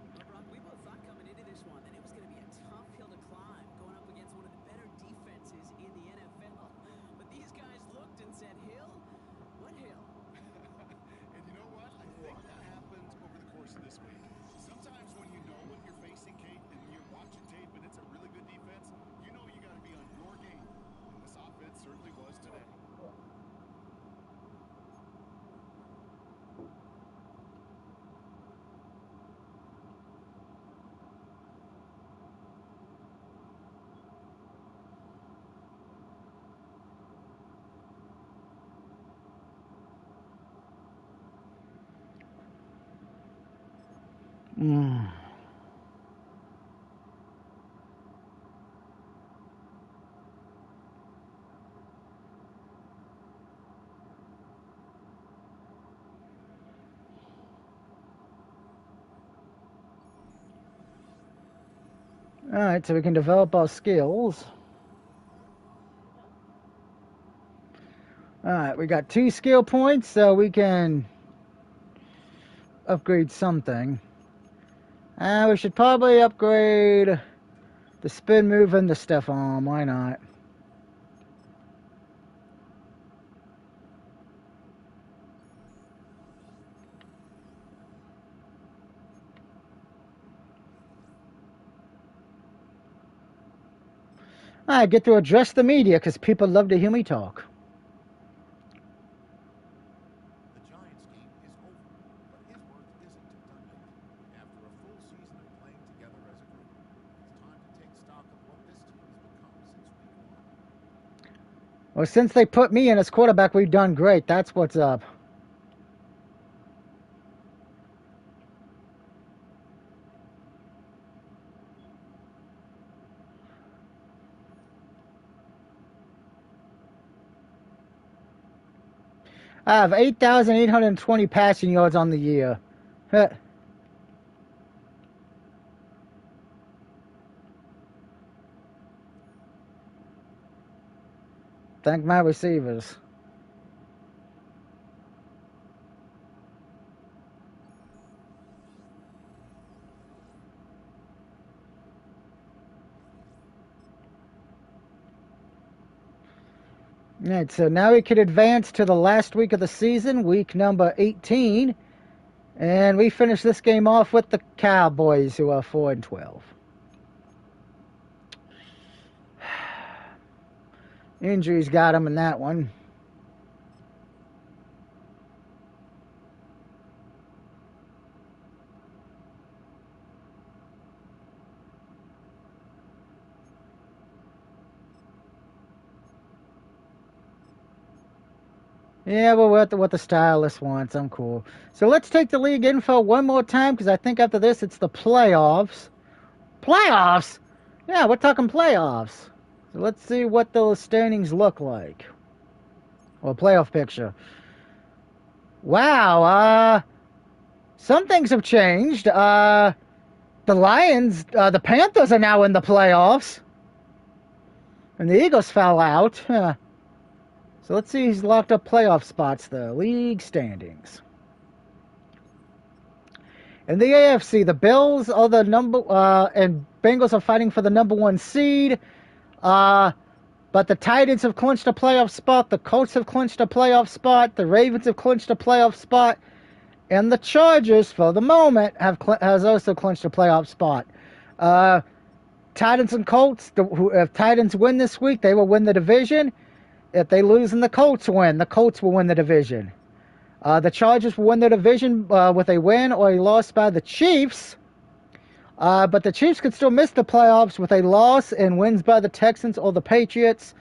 Well, Brock, we both thought coming into this one that it was going to be a tough hill to climb, going up against one of the better defenses in the NFL. But these guys looked and said, "Hill? What hill?" And you know what? I think that happens over the course of this week. Sometimes when you know what you're facing, Kate, and you're watching tape and it's a really good defense, you know you got to be on your game. And this offense certainly was today. Mm. Alright, so we can develop our skills. Alright, we got 2 skill points, so we can upgrade something. We should probably upgrade the spin move and the stiff arm. Why not? I get to address the media because people love to hear me talk. The Giants game is over, but his work isn't done yet. After a full season of playing together as a group, it's time to take stock of what this team has become since week 1. Well, since they put me in as quarterback, we've done great. That's what's up. I have 8,820 passing yards on the year. Thank my receivers. Alright, so now we can advance to the last week of the season, week number 18. And we finish this game off with the Cowboys, who are 4-12. Injuries got them in that one. Yeah, well, what the stylist wants. I'm cool. So let's take the league info one more time, because I think after this it's the playoffs. Playoffs? Yeah, we're talking playoffs. So let's see what those standings look like. Well, playoff picture. Wow, some things have changed. The Lions, the Panthers are now in the playoffs. And the Eagles fell out. So let's see who's locked up playoff spots, though. League standings. In the AFC, the Bills are the and Bengals are fighting for the number 1 seed. But the Titans have clinched a playoff spot. The Colts have clinched a playoff spot. The Ravens have clinched a playoff spot. And the Chargers, for the moment, has also clinched a playoff spot. Titans and Colts, if Titans win this week, they will win the division. If they lose and the Colts win, the Colts will win the division. The Chargers will win the division with a win or a loss by the Chiefs. But the Chiefs could still miss the playoffs with a loss and wins by the Texans or the Patriots.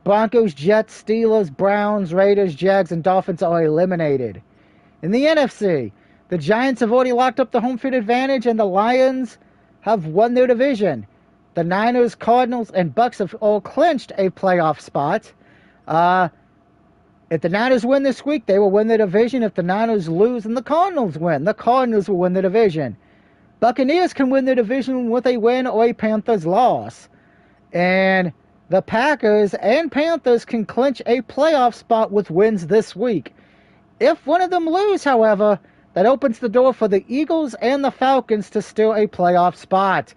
Broncos, Jets, Steelers, Browns, Raiders, Jags, and Dolphins are eliminated. In the NFC, the Giants have already locked up the home field advantage, and the Lions have won their division. The Niners, Cardinals, and Bucks have all clinched a playoff spot. If the Niners win this week, they will win the division. If the Niners lose and the Cardinals win, the Cardinals will win the division. Buccaneers can win the division with a win or a Panthers loss. And the Packers and Panthers can clinch a playoff spot with wins this week. If one of them lose, however, that opens the door for the Eagles and the Falcons to steal a playoff spot.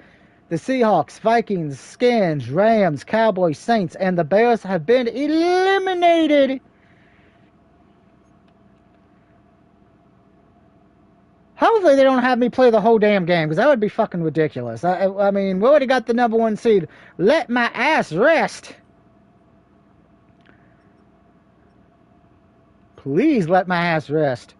The Seahawks, Vikings, Skins, Rams, Cowboys, Saints, and the Bears have been eliminated. Hopefully they don't have me play the whole damn game, because that would be fucking ridiculous. I mean, we already got the number 1 seed. Let my ass rest. Please let my ass rest.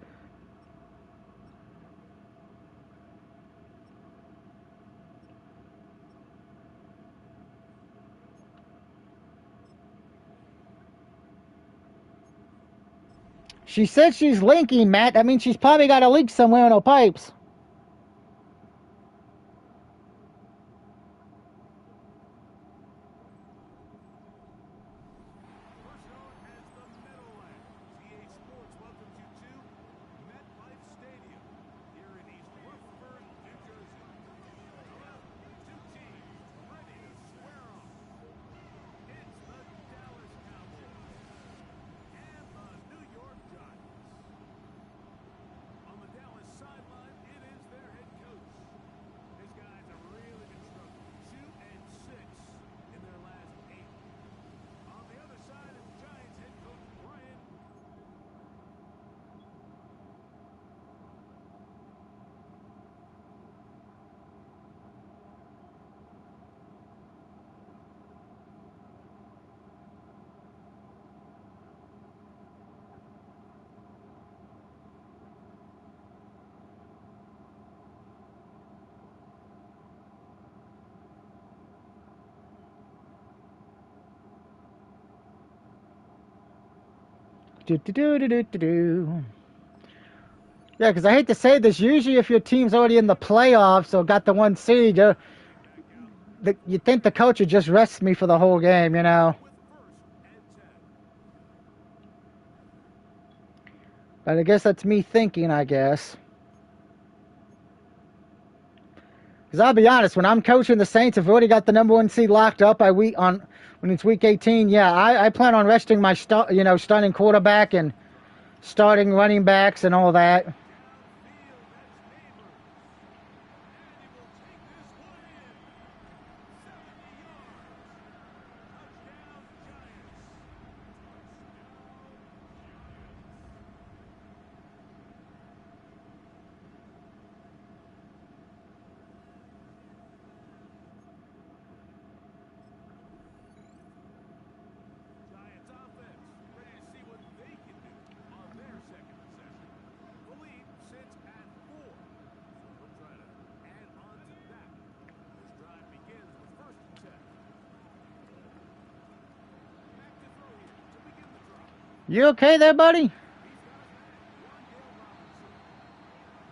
She said she's linking, Matt. That means she's probably got a leak somewhere in her pipes. First known as the Meadowlands, CA Sports welcomes you to MetLife Stadium here in East Rutherford, New Jersey. Two teams ready to square off. It's the Dallas Cowboys and the New York Giants. On the Dallas sideline, it is their head coach. His guys have really been struggling. 2-6 in their last 8. On the other side is Giants head coach Brian. Yeah, because I hate to say this. Usually, if your team's already in the playoffs or got the 1 seed, you think the coach would just rest me for the whole game, you know. With first and 10. But I guess that's me thinking, I guess. Because I'll be honest, when I'm coaching the Saints, I've already got the number 1 seed locked up when it's week 18. Yeah, I plan on resting my starting quarterback and starting running backs and all that. Downfield, that's Neighbors. And he will take this one in. 70 yards. Touchdown, Giants. Giants offense ready to see what they can do on their second possession. The lead sits at 4. So they'll try to add on to that. This drive begins with first and 10. Back to throw here to begin the drive. You okay there, buddy? He's got his man, Wandale Robinson.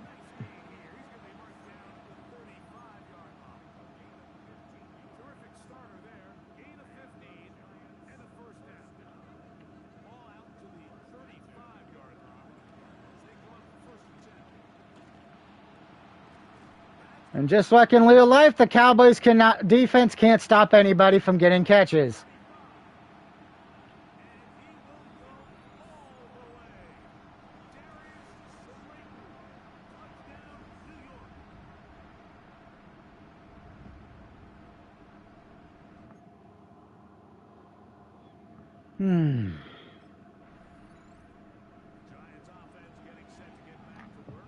Nice gain here. He's going to be marked down at the 35-yard line. Terrific starter there. Gain of 15 and a first down. Ball out to the 35-yard line as they come up with first and 10. And just like in real life, the Cowboys defense can't stop anybody from getting catches. Hmm. Giants offense getting set to get back to work.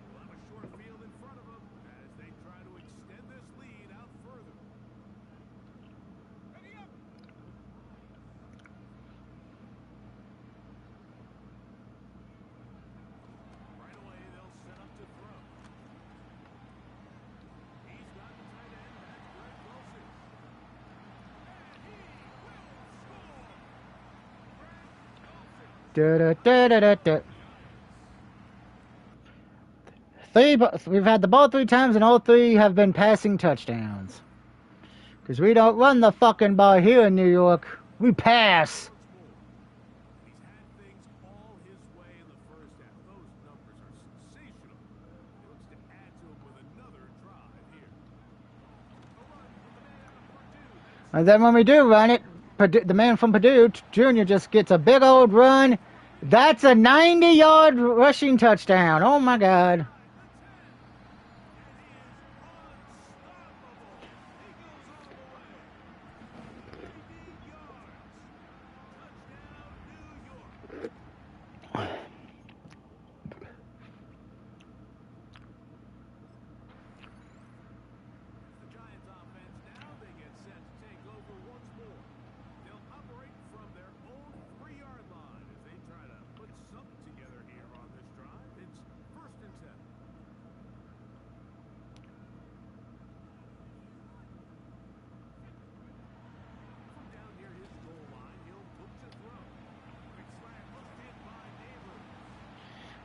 They'll have a short field in front of them as they try to extend this lead out further. Ready up. Right away, they'll set up to throw. He's got the tight end. That's Greg Wilson. And he will score. Da-da-da-da-da-da. We've had the ball 3 times, and all 3 have been passing touchdowns. Because we don't run the fucking ball here in New York. We pass. He's had things all his way in the first half. Those numbers are sensational. He looks to add to them with another drive here. A run from the man of Purdue. And then when we do run it, the man from Purdue, Jr., just gets a big old run. That's a 90-yard rushing touchdown. Oh, my God.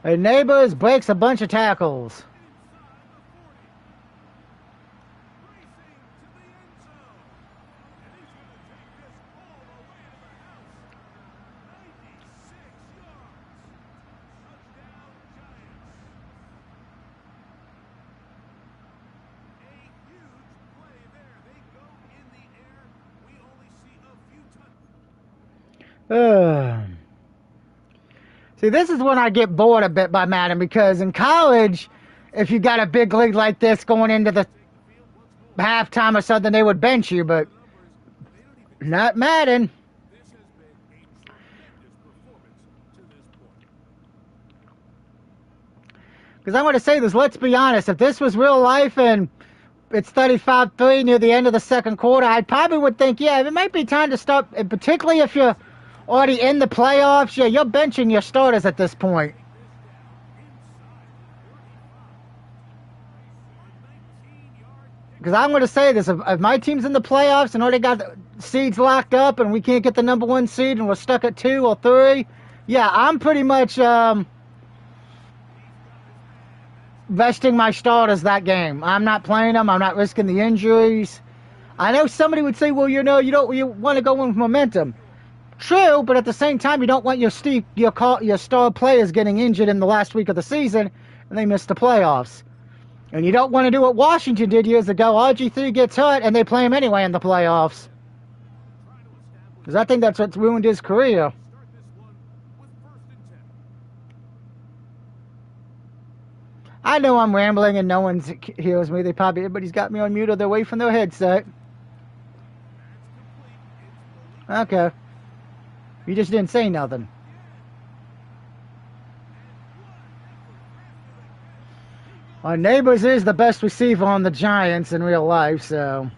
And Neighbors breaks a bunch of tackles. See, this is when I get bored a bit by Madden, because in college, if you got a big lead like this going into the halftime or something, they would bench you, but not Madden. This has been a tremendous performance to this point. Because I'm going to say this, let's be honest, if this was real life and it's 35-3 near the end of the second quarter, I probably would think, yeah, it might be time to stop, and particularly if you're already in the playoffs. Yeah, you're benching your starters at this point. Because I'm going to say this, if my team's in the playoffs and already got the seeds locked up and we can't get the number 1 seed and we're stuck at 2 or 3, yeah, I'm pretty much vesting my starters that game. I'm not playing them. I'm not risking the injuries. I know somebody would say, well, you want to go in with momentum. True, but at the same time, you don't want your star players getting injured in the last week of the season and they miss the playoffs. And you don't want to do what Washington did years ago. RG3 gets hurt and they play him anyway in the playoffs. Because I think that's what's ruined his career. I know I'm rambling and no one hears me. Everybody's got me on mute or they're away from their headset. Okay. You just didn't say nothing. Our Neighbors is the best receiver on the Giants in real life, so.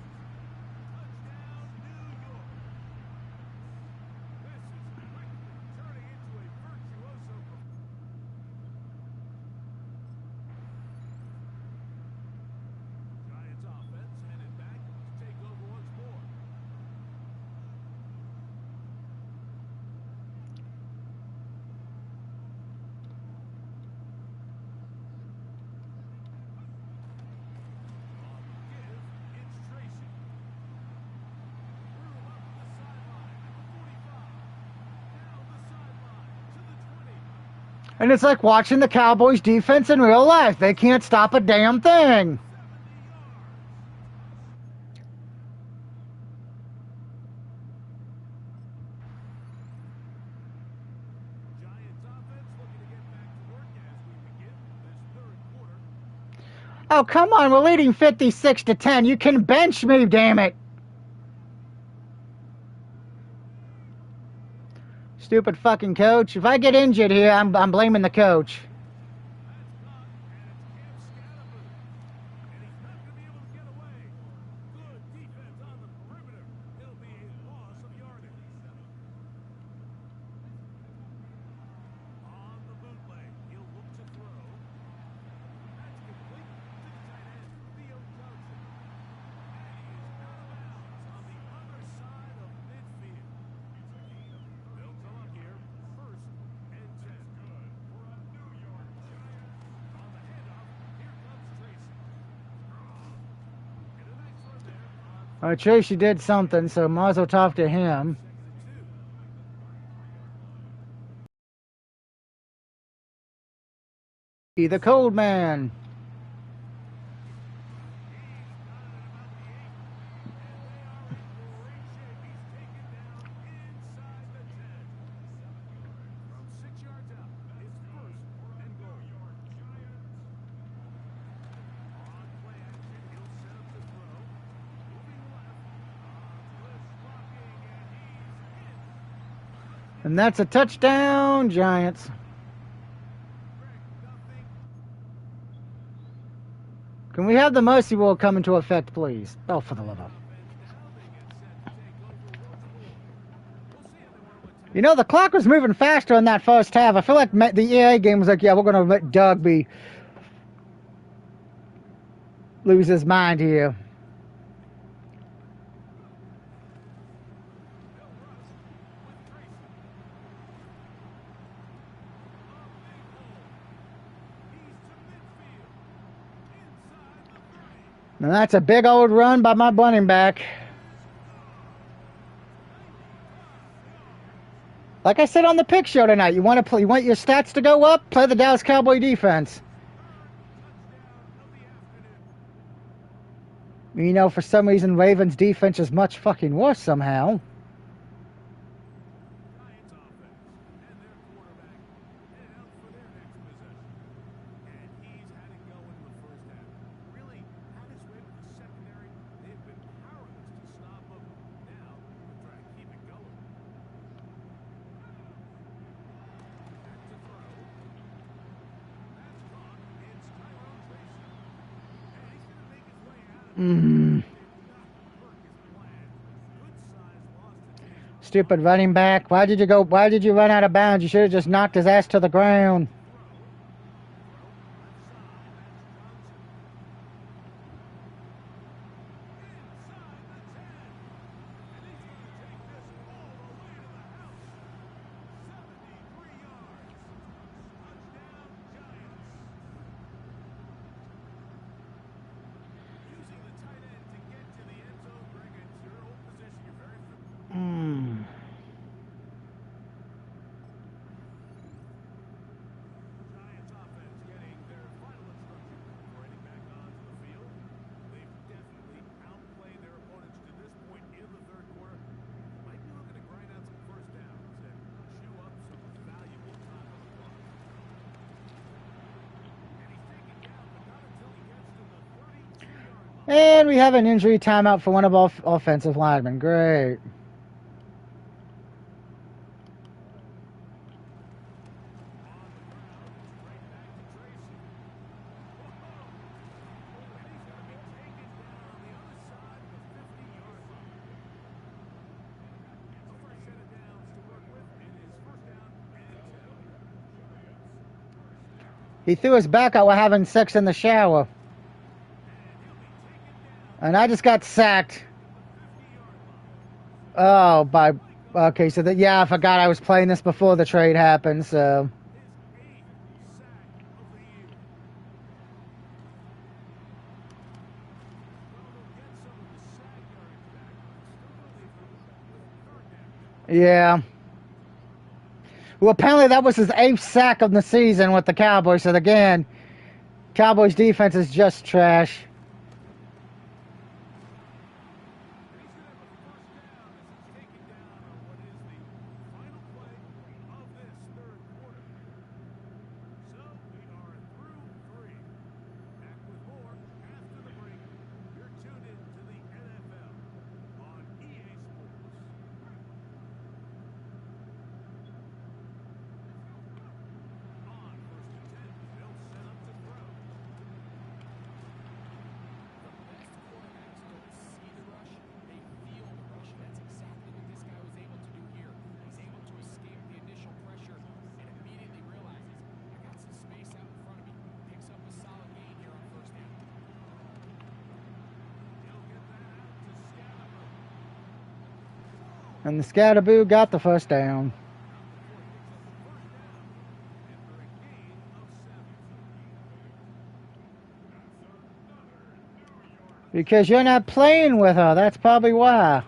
And it's like watching the Cowboys defense in real life. They can't stop a damn thing. Oh, come on. We're leading 56-10. You can bench me, damn it. Stupid fucking coach. If I get injured here, I'm blaming the coach. Tracy did something, so mazel tov to him. He the cold man. From 6 yards out, it's first and goal. On play action, he'll set up the throw. Moving left. Twist blocking, and he's in. And that's a touchdown, Giants. Can we have the mercy rule come into effect, please? Oh, for the love of. You know, the clock was moving faster in that first half. I feel like the EA game was like, yeah, we're going to let Doug lose his mind here. And that's a big old run by my running back. Like I said on the pick show tonight, you want your stats to go up? Play the Dallas Cowboy defense. You know, for some reason, Ravens defense is much fucking worse somehow. Stupid running back. Why did you run out of bounds? You should have just knocked his ass to the ground. And we have an injury timeout for one of our offensive linemen. Great. He threw his back out while having sex in the shower. And I just got sacked. Oh, okay, so yeah, I forgot I was playing this before the trade happened, so. Yeah. Well, apparently that was his 8th sack of the season with the Cowboys. So again, Cowboys defense is just trash. And the Scatterboo got the first down. Because you're not playing with her. That's probably why.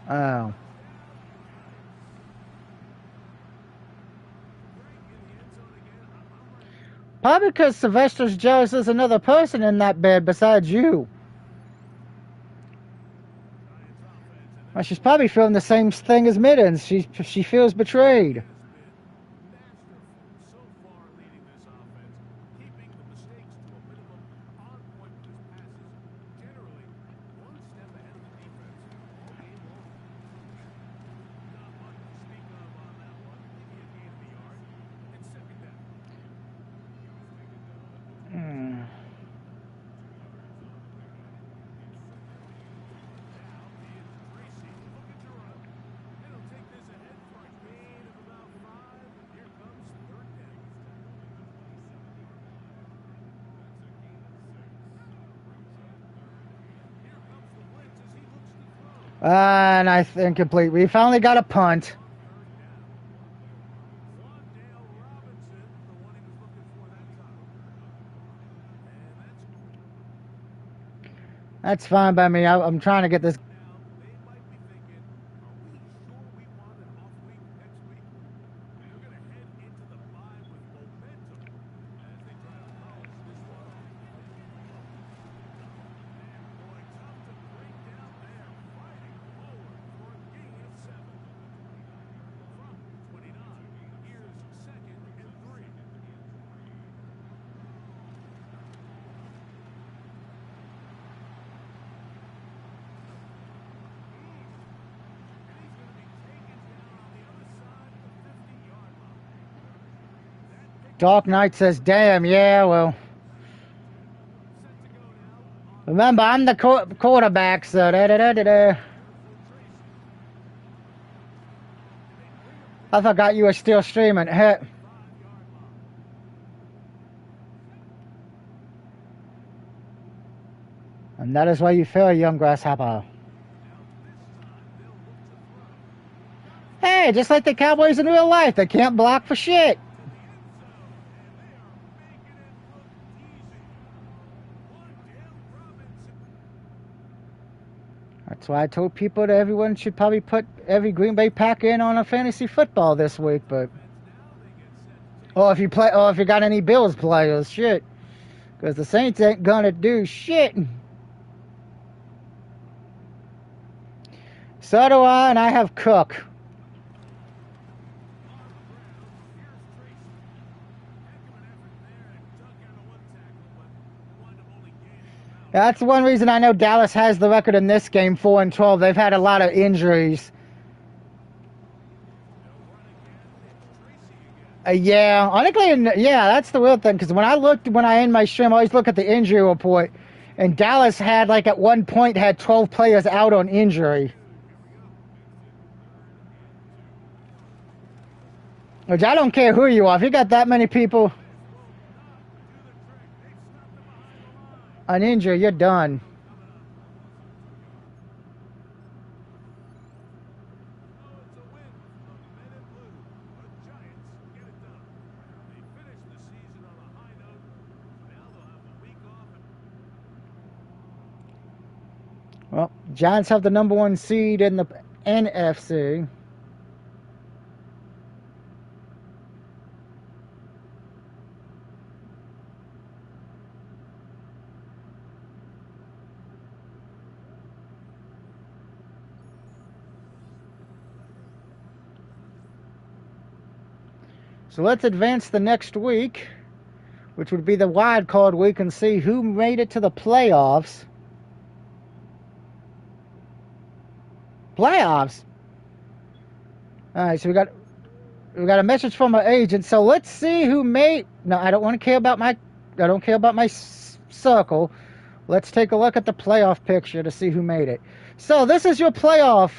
Oh. Probably because Sylvester's jealous there's another person in that bed besides you. Well, she's probably feeling the same thing as Middens. She feels betrayed. So far leading this offense, keeping the mistakes to a minimum, on point with his passes, generally one step ahead of the defense all game long. Not much to speak of on that one. Maybe a gain of a yard. It's second down. Hmm. Now is Tracy looking to run. It'll take this ahead for a gain of about 5. Here comes third down. Here comes the blitz as he looks to throw. And I think complete. We finally got a punt. Third down. Wandale Robinson, the one he was looking for that time. And That's fine by me. I'm trying to get this. now they might be thinking, are we sure we want an off week next week? They're going to head into the bye with momentum as they try to polish this one off. And boy, tough to break down there, fighting forward for a gain of 7. From 29, here's second and 3. And he's going to be taken down on the other side of the 50-yard line. That pick Dark Knight says, damn, yeah, well. set to go now on Remember, I'm the quarterback, so da-da-da-da-da. I forgot you were still streaming. Heh. 5-yard line. And that is why you feel a young grasshopper. Now this time they'll look to throw. Hey, just like the Cowboys in real life, they can't block for shit. To the end zone, and they are making it look easy. Wandale Robinson. That's why I told people that everyone should probably put every Green Bay Packer in on a fantasy football this week, but Now they get set to take. or if you got any Bills players, shit. Because the Saints ain't gonna do shit. So do I, and I have Cook. On the ground, here's Tracy. Heck of an effort there and dug out of one tackle, but wound up only gaining him out. That's one reason I know Dallas has the record in this game, 4-12. They've had a lot of injuries. They'll run again. It's Tracy again. Yeah, honestly, yeah, that's the real thing. Because when I end my stream, I always look at the injury report, and Dallas had like at one point had 12 players out on injury. Which I don't care who you are. If you got that many people on injury, you're done. Oh, it's a win for the men in blue. The Giants get it done. They finished the season on a high note. Now they'll have a week off. Well, Giants have the #1 seed in the NFC. So let's advance the next week, which would be the wild card week, and see who made it to the playoffs. Playoffs. All right, so we got a message from our agent. So let's see who made. No, I don't want to care about my. I don't care about my circle. Let's take a look at the playoff picture to see who made it. So this is your playoff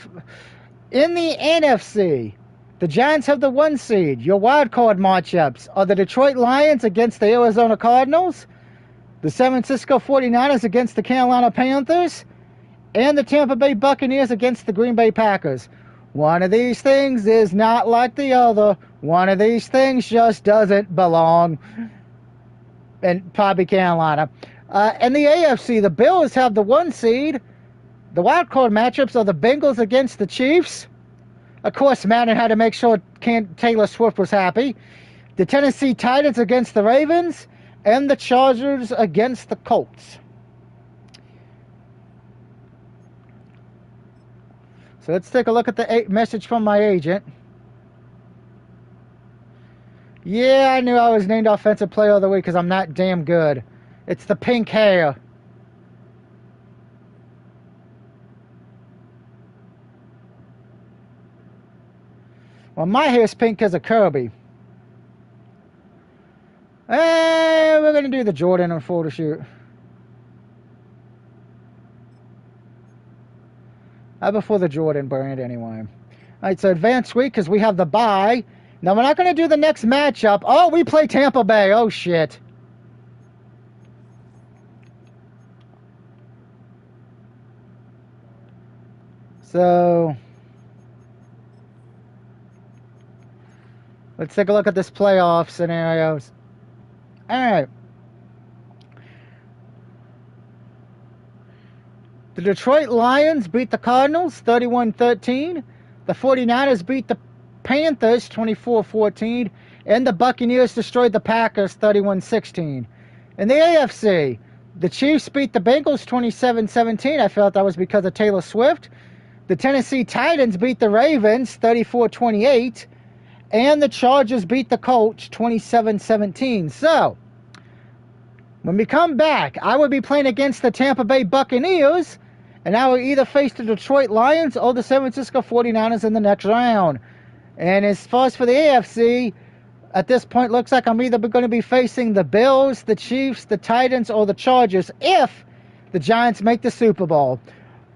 in the NFC. The Giants have the 1 seed. Your wild card matchups are the Detroit Lions against the Arizona Cardinals, the San Francisco 49ers against the Carolina Panthers, and the Tampa Bay Buccaneers against the Green Bay Packers. One of these things is not like the other. One of these things just doesn't belong. and probably Carolina. In the AFC, the Bills have the 1 seed. The wild card matchups are the Bengals against the Chiefs. Of course, Madden had to make sure Taylor Swift was happy. The Tennessee Titans against the Ravens, and the Chargers against the Colts. So let's take a look at the message from my agent. Yeah, I knew I was named Offensive Player of the Week because I'm not damn good. It's the pink hair. Well, my hair's pink because of Kirby. We're going to do the Jordan and photo shoot. Before the Jordan brand anyway. Alright, so advanced week because we have the bye. Now, we're not going to do the next matchup. Oh, we play Tampa Bay. Oh, shit. So, let's take a look at this playoff scenarios. Alright. The Detroit Lions beat the Cardinals 31-13. The 49ers beat the Panthers 24-14. And the Buccaneers destroyed the Packers 31-16. In the AFC, the Chiefs beat the Bengals 27-17. I felt that was because of Taylor Swift. The Tennessee Titans beat the Ravens 34-28. And the Chargers beat the Colts 27-17. So, when we come back, I will be playing against the Tampa Bay Buccaneers, and I will either face the Detroit Lions or the San Francisco 49ers in the next round. And as far as for the AFC, at this point, looks like I'm either going to be facing the Bills, the Chiefs, the Titans, or the Chargers if the Giants make the Super Bowl.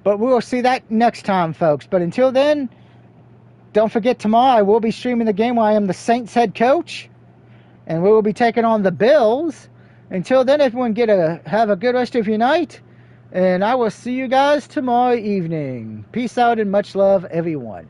But we will see that next time, folks. But until then, don't forget tomorrow I will be streaming the game where I am the Saints head coach, and we will be taking on the Bills. Until then, everyone have a good rest of your night, and I will see you guys tomorrow evening. Peace out and much love, everyone.